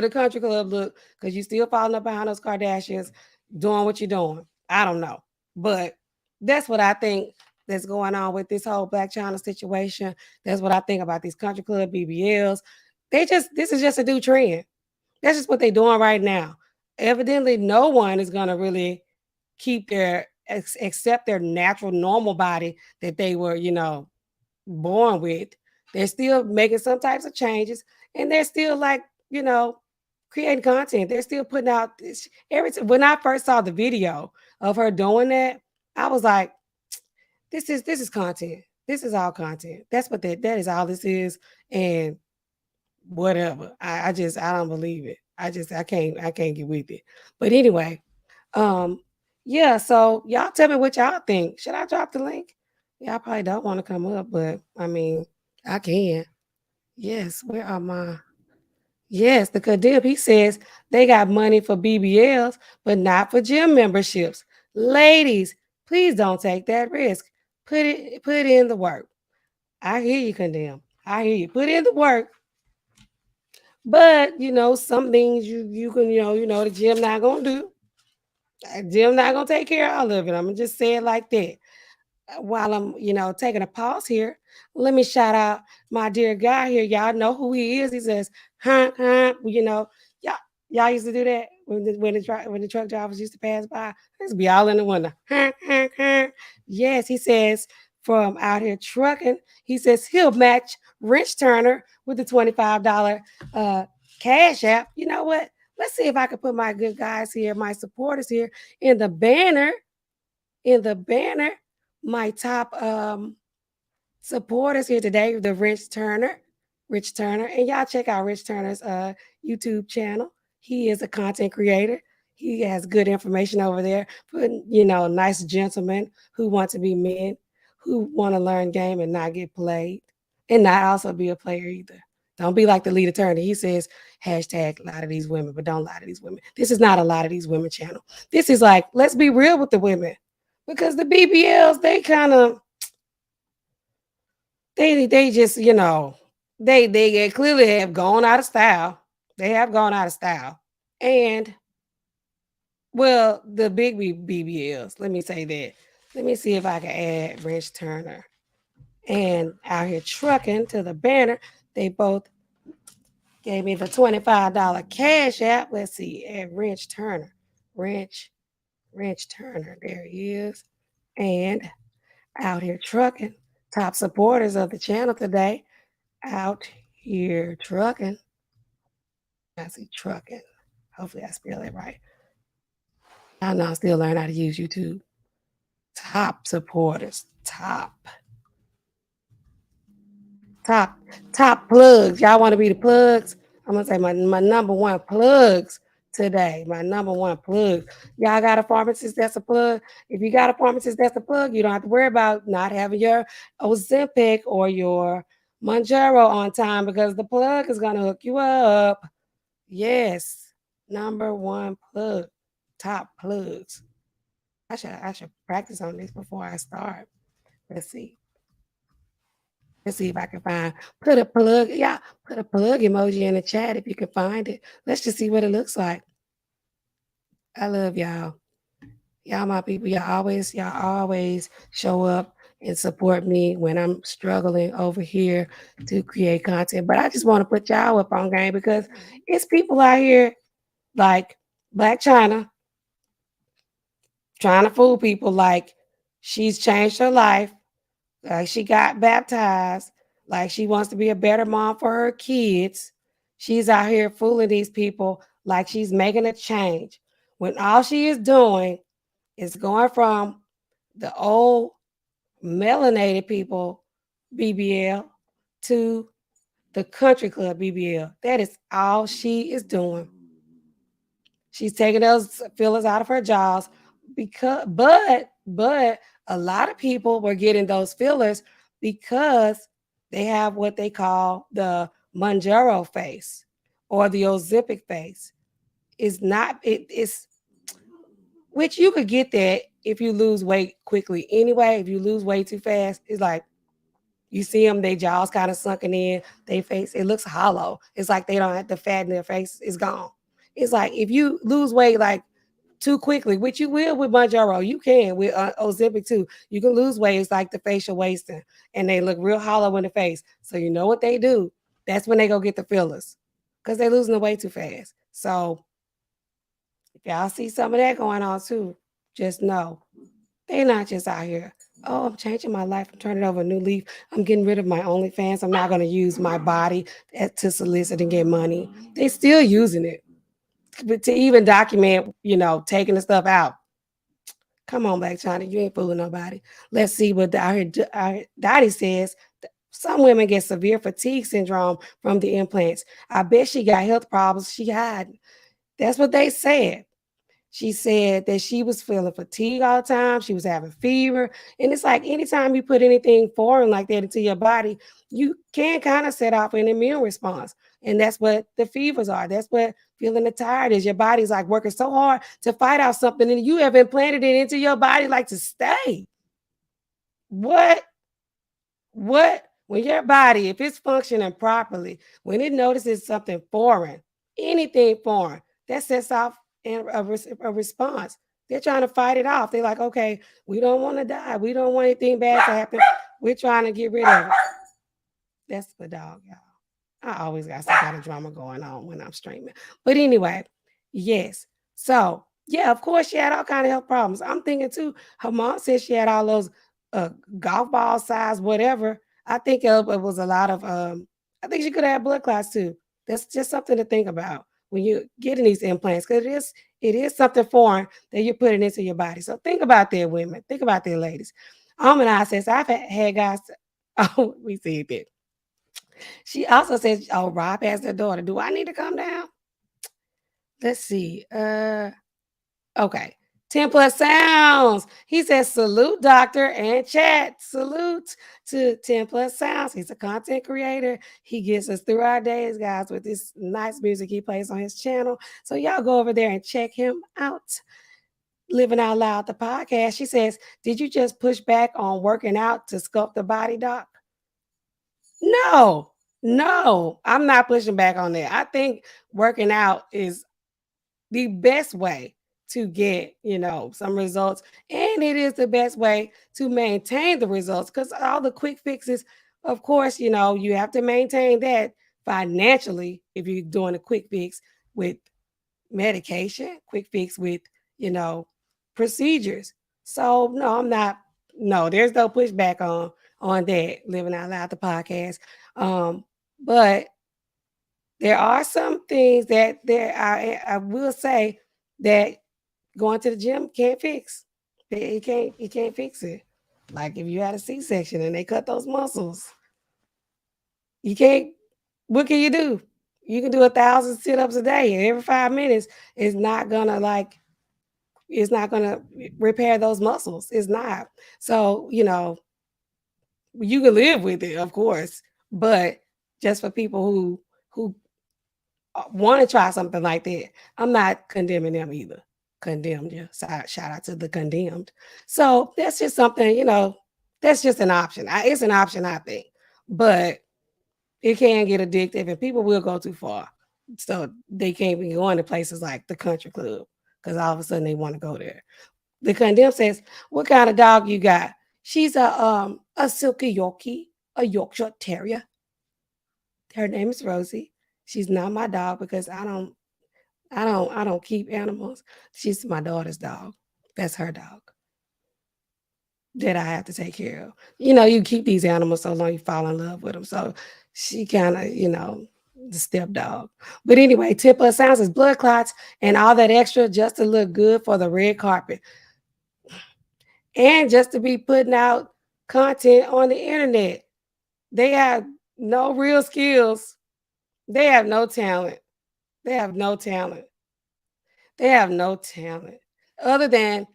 a country club look because you still following up behind those Kardashians, doing what you're doing. I don't know, but that's what I think that's going on with this whole Blac Chyna situation. That's what I think about these country club BBLs. This is just a new trend. That's just what they're doing right now. Evidently, no one is gonna really keep accept their natural normal body that they were, born with. They're still making some types of changes, and they're still like, creating content. They're still putting out this when I first saw the video of her doing that, I was like, this is content. This is all content. That is all this is. And whatever. I don't believe it. I can't get with it. But anyway, yeah, so y'all tell me what y'all think. Should I drop the link? Y'all probably don't want to come up, but I mean, I can. Yes, where are my yes, the Kadib, he says they got money for BBLs, but not for gym memberships. Ladies, please don't take that risk. Put in the work. I hear you, Condemn. I hear you. Put in the work. But some things you can, the gym not gonna do. Gym not gonna take care of all of it. I'm gonna just say it like that. While I'm, taking a pause here, let me shout out my dear guy here. Y'all know who he is. He says, huh, huh. Y'all used to do that when the truck drivers used to pass by. They used to be all in the window. Huh, huh, huh. Yes, he says from out here trucking. He says he'll match Rich Turner with the $25 cash app. You know what? Let's see if I can put my good guys here, my supporters here in the banner. My top supporters here today, the Rich Turner, and y'all check out Rich Turner's YouTube channel. He is a content creator. He has good information over there for nice gentlemen who want to be men, who want to learn game and not get played, and not also be a player either. Don't be like the lead attorney. He says hashtag a lot of these women, but don't lie to these women. This is not a lot of these women channel. This is like, let's be real with the women. Because the BBLs, they kind of they just, they clearly have gone out of style. They have gone out of style. And well, the big BBLs, let me say that. Let me see if I can add Rich Turner and Out Here Trucking to the banner. They both gave me the $25 cash app. Let's see, add Rich Turner. Rich Turner. There he is. And Out Here Trucking. Top supporters of the channel today. Out Here Trucking. I see trucking. Hopefully I spell it right. I know I still learn how to use YouTube. Top supporters. Top plugs. Y'all want to be the plugs? I'm gonna say my number one plugs today. My number one plug. Y'all got a pharmacist that's a plug. If you got a pharmacist that's a plug, you don't have to worry about not having your Ozempic or your MOUNJARO on time because the plug is gonna hook you up. Yes, number one plug. Top plugs. I should practice on this before I start. Let's see. Let's see if I can find. Put a plug emoji in the chat if you can find it. Let's just see what it looks like. I love y'all. Y'all my people. Y'all always show up and support me when I'm struggling over here to create content. But I just want to put y'all up on game because it's people out here like Blac Chyna trying to fool people like she's changed her life, like she got baptized, like she wants to be a better mom for her kids. She's out here fooling these people like she's making a change when all she is doing is going from the old melanated people BBL to the country club BBL. That is all she is doing. She's taking those fillers out of her jaws but a lot of people were getting those fillers because they have what they call the MOUNJARO face or the Ozempic face. It's not it's which you could get that if you lose weight quickly. Anyway, if you lose weight too fast, it's like you see them, their jaws kind of sunken in, their face, it looks hollow. It's like they don't have the fat in their face is gone. It's like if you lose weight like too quickly, which you will with MOUNJARO, you can with Ozempic too. You can lose weight. It's like the facial wasting, and they look real hollow in the face. So you know what they do? That's when they go get the fillers because they're losing the weight too fast. So if y'all see some of that going on too, just know they're not just out here. Oh, I'm changing my life. I'm turning over a new leaf. I'm getting rid of my OnlyFans. I'm not going to use my body to solicit and get money. They're still using it. But to even document, taking the stuff out. Come on, Blac Chyna, you ain't fooling nobody. Let's see what Dottie says. Some women get severe fatigue syndrome from the implants. I bet she got health problems she had. That's what they said. She said that she was feeling fatigue all the time. She was having fever. And it's like anytime you put anything foreign like that into your body, you can kind of set off an immune response. And that's what the fevers are. That's what feeling the tired is. Your body's like working so hard to fight out something and you have implanted it into your body like to stay. What? When your body, if it's functioning properly, when it notices something foreign, anything foreign, that sets off a response. They're trying to fight it off. They're like, okay, we don't want to die. We don't want anything bad to happen. We're trying to get rid of it. That's the dog, y'all. I always got some kind of drama going on when I'm streaming. But anyway, yes. So, yeah, of course, she had all kind of health problems. I'm thinking, too, her mom said she had all those golf ball size, whatever. I think it was a lot of, I think she could have had blood clots, too. That's just something to think about when you're getting these implants because it is something foreign that you're putting into your body. So think about that, women. Think about that, ladies. Almond says, I've had guys Oh, we see it. She also says, "Oh, Rob has their daughter. Do I need to come down?" Let's see. Okay. 10 plus sounds. He says, salute, doctor, and chat. Salute to 10 plus sounds. He's a content creator. He gets us through our days, guys, with this nice music he plays on his channel. So y'all go over there and check him out. Living Out Loud, the podcast. She says, did you just push back on working out to sculpt the body, doc? No, no, I'm not pushing back on that. I think working out is the best way to get, some results. And it is the best way to maintain the results because all the quick fixes, of course, you have to maintain that financially if you're doing a quick fix with medication, quick fix with, procedures. So no, I'm not, no, there's no pushback on that, Living Out Loud, the podcast. But there are some things that I will say that going to the gym can't fix. It can't fix it. Like if you had a C-section and they cut those muscles, you can't. What can you do? You can do 1,000 sit-ups a day, and every 5 minutes it's not gonna it's not gonna repair those muscles. It's not. So you can live with it, of course, but just for people who want to try something like that, I'm not condemning them either. Condemned you. Shout out to the condemned. So that's just something, that's just an option. It's an option, I think, but it can get addictive and people will go too far. So they can't be going to places like the country club because all of a sudden they want to go there. The condemned says, what kind of dog you got? She's a silky Yorkie, a Yorkshire Terrier. Her name is Rosie. She's not my dog because I don't keep animals. She's my daughter's dog. That's her dog that I have to take care of. You keep these animals so long you fall in love with them. So she kind of, the step dog. But anyway, tip of sounds is blood clots and all that extra just to look good for the red carpet. And just to be putting out content on the internet. They have no real skills. They have no talent. They have no talent. They have no talent other than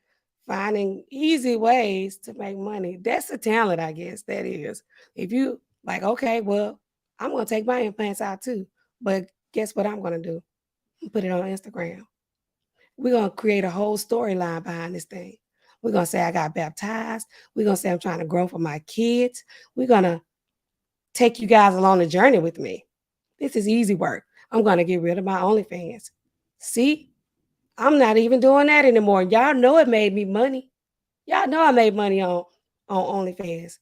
finding easy ways to make money. That's a talent, I guess. That is. If you like, okay, well, I'm going to take my implants out too. But guess what I'm going to do? Put it on Instagram. We're going to create a whole storyline behind this thing. We're going to say I got baptized. We're going to say I'm trying to grow for my kids. We're going to take you guys along the journey with me. This is easy work. I'm going to get rid of my OnlyFans. See? I'm not even doing that anymore. Y'all know it made me money. Y'all know I made money on OnlyFans.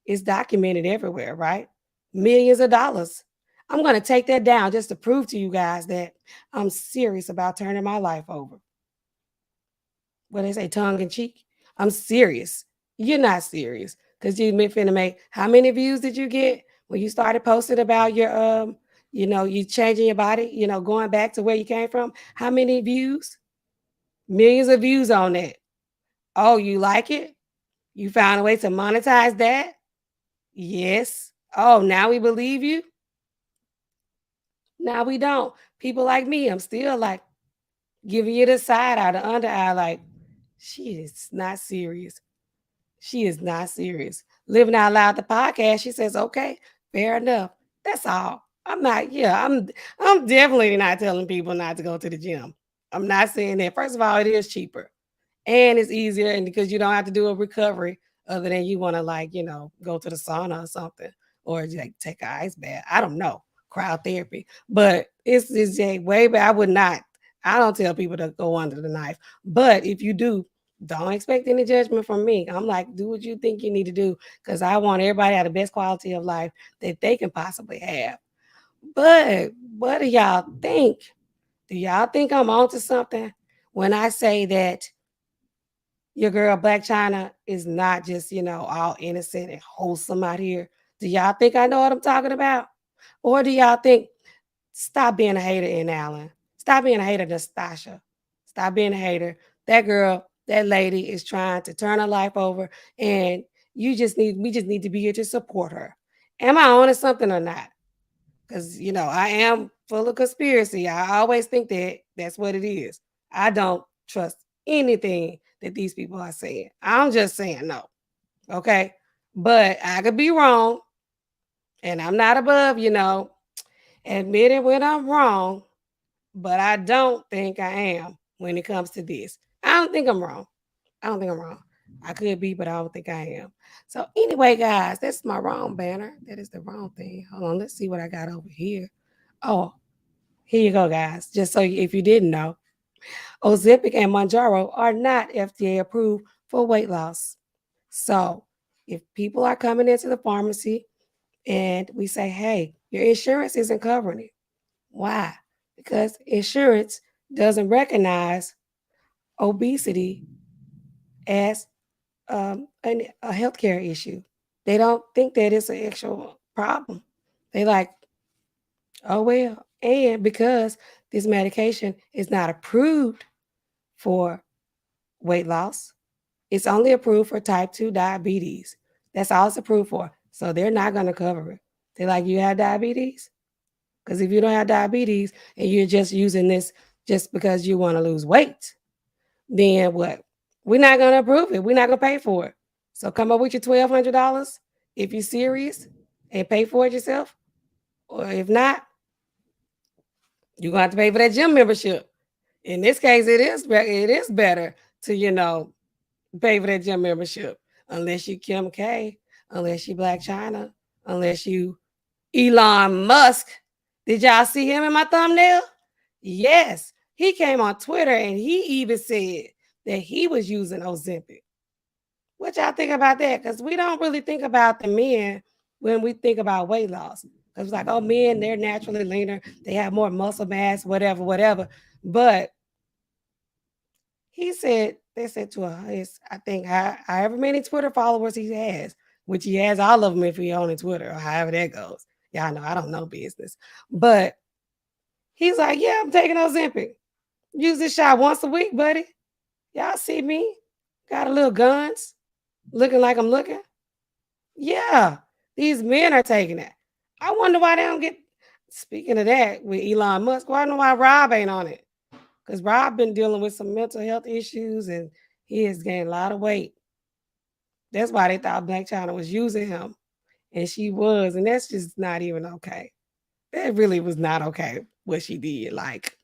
It's documented everywhere, right? Millions of dollars. I'm going to take that down just to prove to you guys that I'm serious about turning my life over. What they say, tongue in cheek? I'm serious. You're not serious because you finna make. How many views did you get when you started posting about your you changing your body, going back to where you came from? How many views? Millions of views on that. Oh, you like it? You found a way to monetize that? Yes. Oh, now we believe you? Now we don't. People like me, I'm still like giving you the side eye, the under eye, like, she is not serious. She is not serious. Living Out Loud, the podcast, she says, okay, fair enough. That's all. I'm definitely not telling people not to go to the gym. I'm not saying that. First of all, it is cheaper and it's easier, and because you don't have to do a recovery other than you want to go to the sauna or something or like take an ice bath. I don't know, cryotherapy, but it's a way better. I don't tell people to go under the knife, but if you do, don't expect any judgment from me. I'm like, do what you think you need to do because I want everybody to have the best quality of life that they can possibly have. But what do y'all think? Do y'all think I'm onto something when I say that your girl Blac Chyna is not just, all innocent and wholesome out here? Do y'all think I know what I'm talking about? Or do y'all think, stop being a hater in Allen? Stop being a hater, Nastasha. Stop being a hater. That girl, that lady is trying to turn her life over. And, we just need to be here to support her. Am I on to something or not? Because I am full of conspiracy. I always think that that's what it is. I don't trust anything that these people are saying. I'm just saying no. Okay. But I could be wrong. And I'm not above, admitting when I'm wrong. But I don't think I am when it comes to this. I don't think I'm wrong. I don't think I'm wrong. I could be, but I don't think I am. So anyway, guys, that's my wrong banner. That is the wrong thing. Hold on, let's see what I got over here. Oh, here you go, guys. Just so if you didn't know, Ozempic and MOUNJARO are not FDA approved for weight loss. So if people are coming into the pharmacy and we say, hey, your insurance isn't covering it. Why? Because insurance doesn't recognize obesity as a healthcare issue. They don't think that it's an actual problem. They like, oh well. And because this medication is not approved for weight loss, it's only approved for type 2 diabetes. That's all it's approved for. So they're not going to cover it. They're like, you have diabetes? Because if you don't have diabetes and you're just using this just because you want to lose weight, then what? We're not going to approve it. We're not going to pay for it. So come up with your $1,200 if you're serious and pay for it yourself. Or if not, you're going to have to pay for that gym membership. In this case, it is better to, pay for that gym membership. Unless you Kim K, unless you Blac Chyna, unless you Elon Musk. Did y'all see him in my thumbnail? Yes. He came on Twitter and he even said that he was using Ozempic. What y'all think about that? Because we don't really think about the men when we think about weight loss. Because it's like, oh, men, they're naturally leaner. They have more muscle mass, whatever, whatever. But they said to his, I think, however many Twitter followers he has, which he has all of them if he owns Twitter or however that goes. Y'all know I don't know business. But he's like, yeah, I'm taking Ozempic. Use this shot once a week, buddy. Y'all see me? Got a little guns, looking like I'm looking. Yeah, these men are taking it. I wonder why they don't get. Speaking of that, with Elon Musk, I don't know why Rob ain't on it. Because Rob been dealing with some mental health issues and he has gained a lot of weight. That's why they thought Blac Chyna was using him. And she was. And that's just not even okay. That really was not okay what she did. Like,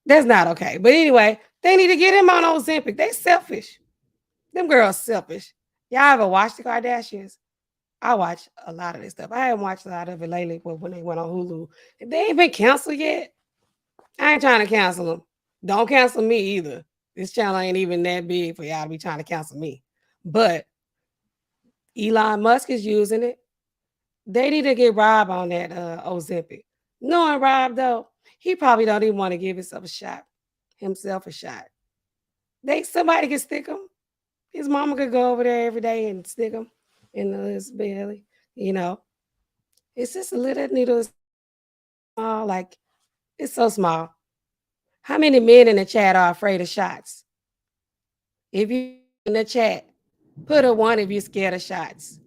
that's not okay. But anyway, they need to get him on Ozempic. They selfish. Them girls selfish. Y'all ever watch the Kardashians? I watch a lot of this stuff. I haven't watched a lot of it lately, but when they went on Hulu, they ain't been canceled yet. I ain't trying to cancel them. Don't cancel me either. This channel ain't even that big for y'all to be trying to cancel me. But Elon Musk is using it. They need to get Rob on that Ozempic. Knowing Rob, though, he probably don't even want to give himself a shot. Somebody can stick him. His mama could go over there every day and stick him in his belly. It's just a little needle, small, like it's so small. How many men in the chat are afraid of shots? If you in the chat, put a 1 if you're scared of shots.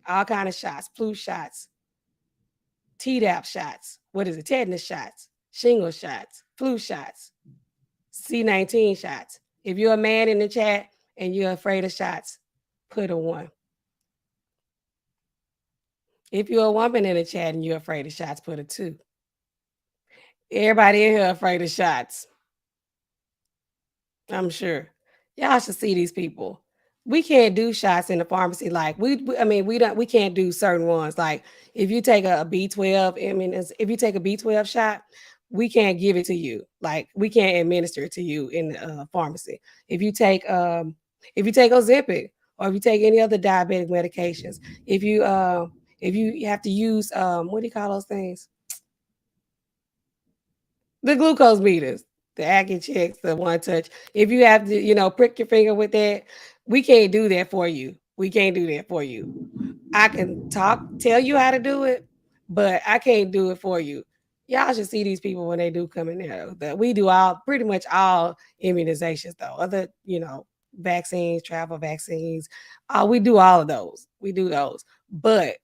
All kind of shots, flu shots, Tdap shots. What is it? Tetanus shots, shingle shots, flu shots, C19 shots. If you're a man in the chat and you're afraid of shots, put a 1. If you're a woman in the chat and you're afraid of shots, put a 2. Everybody in here afraid of shots. I'm sure. Y'all should see these people. We can't do shots in the pharmacy. Like we can't do certain ones. Like if you take a B12, if you take a B12 shot, we can't give it to you. Like we can't administer it to you in the pharmacy. If you take Ozempic or if you take any other diabetic medications, if you have to use what do you call those things? The glucose meters, the Accu checks, the one touch. If you have to, prick your finger with that, we can't do that for you. We can't do that for you. I can tell you how to do it, but I can't do it for you. Y'all should see these people when they do come in there. We do pretty much all immunizations though. Other, vaccines, travel vaccines. We do all of those. We do those. But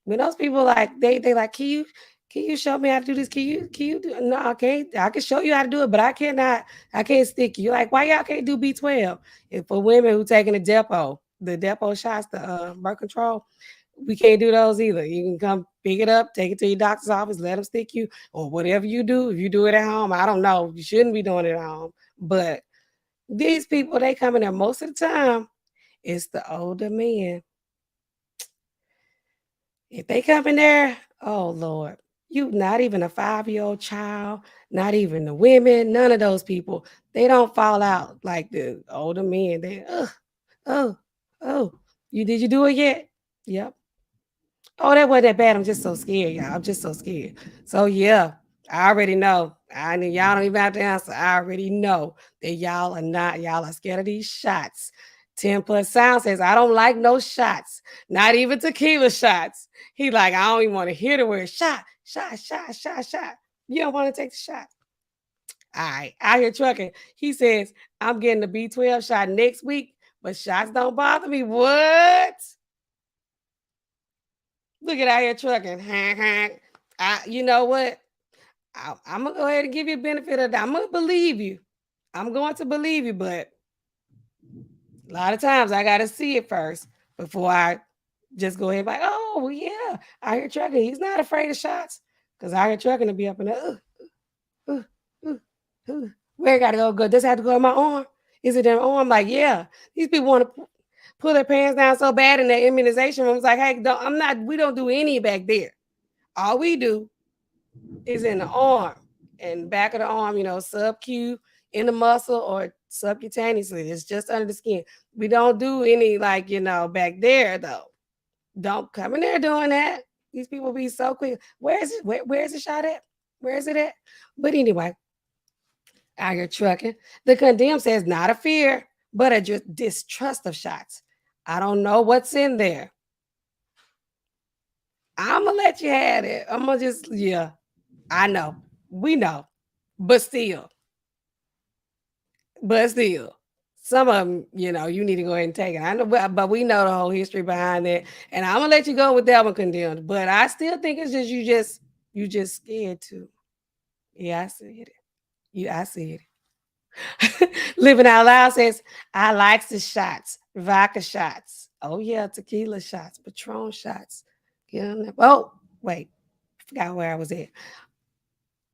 when those people like they like, can you show me how to do this? Can you do no, I can't. I can show you how to do it, but I can't stick you. Like, why y'all can't do B12? And for women who taking the depot shots, the birth control, we can't do those either. You can come pick it up, take it to your doctor's office, let them stick you, or whatever you do. If you do it at home, I don't know. You shouldn't be doing it at home. But these people, they come in there most of the time. It's the older men. If they come in there, oh Lord, you not even a 5-year-old child, not even the women, none of those people. They don't fall out like the older men. They, oh, oh, did you do it yet? Yep. Oh, that wasn't that bad. I'm just so scared, y'all. I'm just so scared. So yeah, I already know. Y'all don't even have to answer. I already know that y'all are scared of these shots. 10 plus sound says, I don't like no shots, not even tequila shots. He like, I don't even want to hear the word shot, shot, shot, shot, shot. You don't want to take the shot. All right, out here trucking. He says, I'm getting the B12 shot next week, but shots don't bother me. What? Look at out here trucking. You know what? I'm going to go ahead and give you a benefit of that. I'm going to believe you. I'm going to believe you, but a lot of times I got to see it first before I just go ahead and like, oh, yeah, out here trucking. He's not afraid of shots because out here trucking to be up in there. Where I got to go? Good. Does it have to go in my arm? Is it in my arm? Like, yeah. These people want to pull their pants down so bad in their immunization room. It's like, hey, we don't do any back there. All we do is in the arm and back of the arm, sub-Q in the muscle or subcutaneously. It's just under the skin. We don't do any back there though. Don't come in there doing that. These people be so quick. Where is it? Where is the shot at? Where is it at? But anyway, out here trucking. The condemn says not a fear, but a distrust of shots. I don't know what's in there. I'm going to let you have it. I'm going to just, yeah, I know. We know. But still, some of them, you need to go ahead and take it. I know, but we know the whole history behind it. And I'm going to let you go with that one condemned. But I still think it's just, you just scared too. Yeah, I see it. I see it. Living Out Loud says, I like the shots, vodka shots. Oh, yeah, tequila shots, Patron shots. Oh, wait, I forgot where I was at.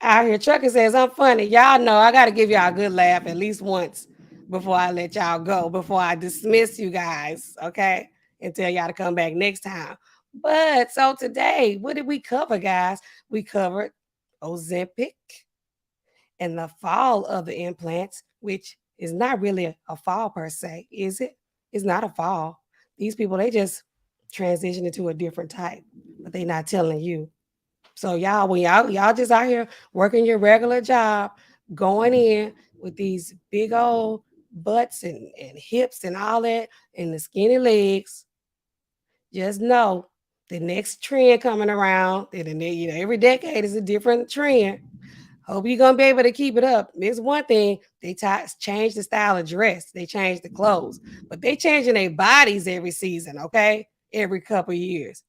Out here, Trucker says, I'm funny. Y'all know I got to give y'all a good laugh at least once before I let y'all go, before I dismiss you guys, okay? And tell y'all to come back next time. But so today, what did we cover, guys? We covered Ozempic and the fall of the implants, which is not really a fall per se, is it? It's not a fall. These people, they just transition into a different type, but they not telling you. So y'all, when y'all just out here working your regular job, going in with these big old butts and hips and all that, and the skinny legs, just know the next trend coming around, and every decade is a different trend. Hope you're gonna be able to keep it up. It's one thing, they change the style of dress, they change the clothes, but they changing their bodies every season, okay? Every couple of years.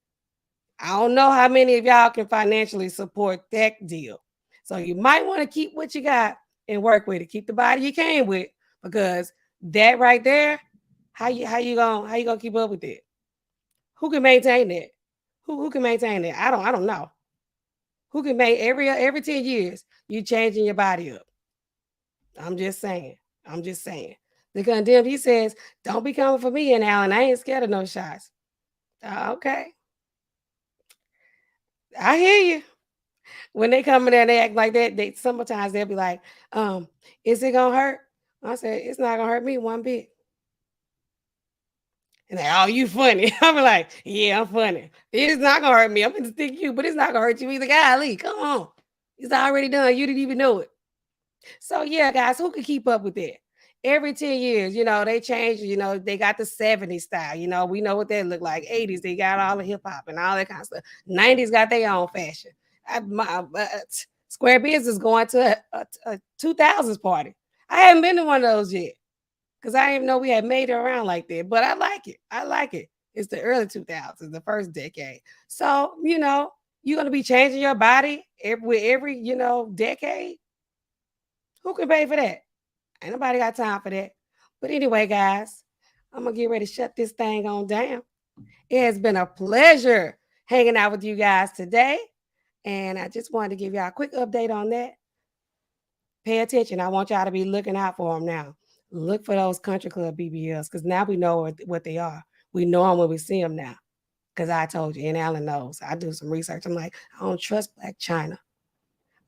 I don't know how many of y'all can financially support that deal. So you might want to keep what you got and work with it. Keep the body you came with, because that right there, how you gonna keep up with it? Who can maintain that? Who can maintain that? I don't know. Who can make every 10 years you changing your body up? I'm just saying. The condemned, he says, don't be coming for me, and Alan. I ain't scared of no shots. Okay. I hear you. When they come in there and they act like that, sometimes they'll be like, is it gonna hurt? I said, it's not gonna hurt me one bit. And they, oh, you funny. I'm like, yeah, I'm funny. It's not gonna hurt me. I'm gonna stick you, but it's not gonna hurt you either. Golly, come on. It's already done. You didn't even know it. So yeah, guys, who can keep up with that? Every 10 years, they change, they got the 70s style, we know what that look like. 80s, they got all the hip hop and all that kind of stuff. 90s got their own fashion. Square Biz is going to a 2000s party. I haven't been to one of those yet, because I didn't even know we had made it around like that. But I like it. I like it. It's the early 2000s, the first decade. So, you're going to be changing your body with every, decade. Who can pay for that? Ain't nobody got time for that. But anyway, guys, I'm going to get ready to shut this thing on down. It has been a pleasure hanging out with you guys today. And I just wanted to give y'all a quick update on that. Pay attention. I want y'all to be looking out for them now. Look for those country club BBLs because now we know what they are. We know them when we see them now because I told you, and Alan knows. I do some research. I'm like, I don't trust Blac Chyna.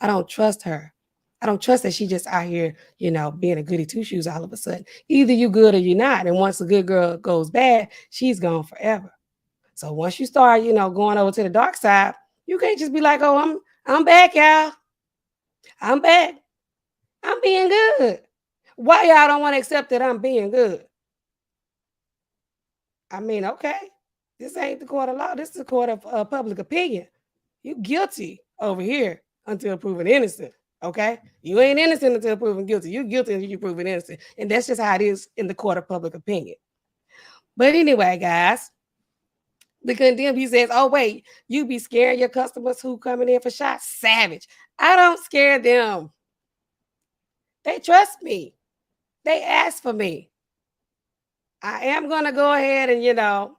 I don't trust her. I don't trust that she just out here, being a goody two-shoes all of a sudden. Either you good or you're not. And once the good girl goes bad, she's gone forever. So once you start, going over to the dark side, you can't just be like, oh, I'm back, y'all. I'm back. I'm being good. Why y'all don't want to accept that I'm being good? I mean, okay. This ain't the court of law. This is the court of public opinion. You guilty over here until proven innocent. Okay? You ain't innocent until proven guilty. You guilty until you proven innocent. And that's just how it is in the court of public opinion. But anyway, guys, the condemned, he says, oh, wait, you be scaring your customers who coming in for shots? Savage. I don't scare them. They trust me. They ask for me. I am going to go ahead and,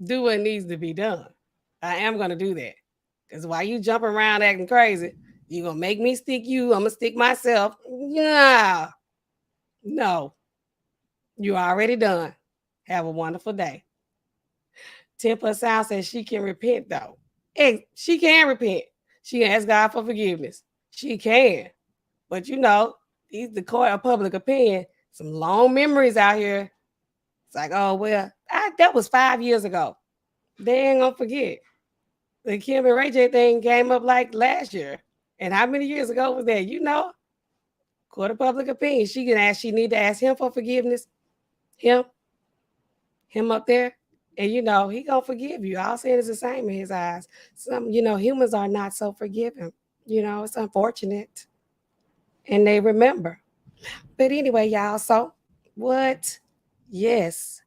do what needs to be done. I am going to do that. Because while you jump around acting crazy, you're going to make me stick you. I'm going to stick myself. No. You're already done. Have a wonderful day. Temper Sound says she can repent, though. And she can repent. She can ask God for forgiveness. She can. But, the court of public opinion, some long memories out here. It's like, oh, well, that was 5 years ago. They ain't going to forget. The Kim and Ray J thing came up like last year. And how many years ago was that? Court of public opinion. She need to ask him for forgiveness. Him up there. And, he going to forgive you. All sin is the same in his eyes. Some, humans are not so forgiving. It's unfortunate. And they remember. But anyway, y'all, so what? Yes.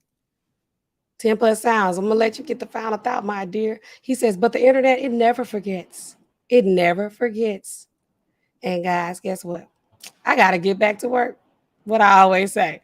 Temper Sounds. I'm going to let you get the final thought, my dear. He says, but the internet, it never forgets. It never forgets. And guys, guess what? I got to get back to work. What I always say.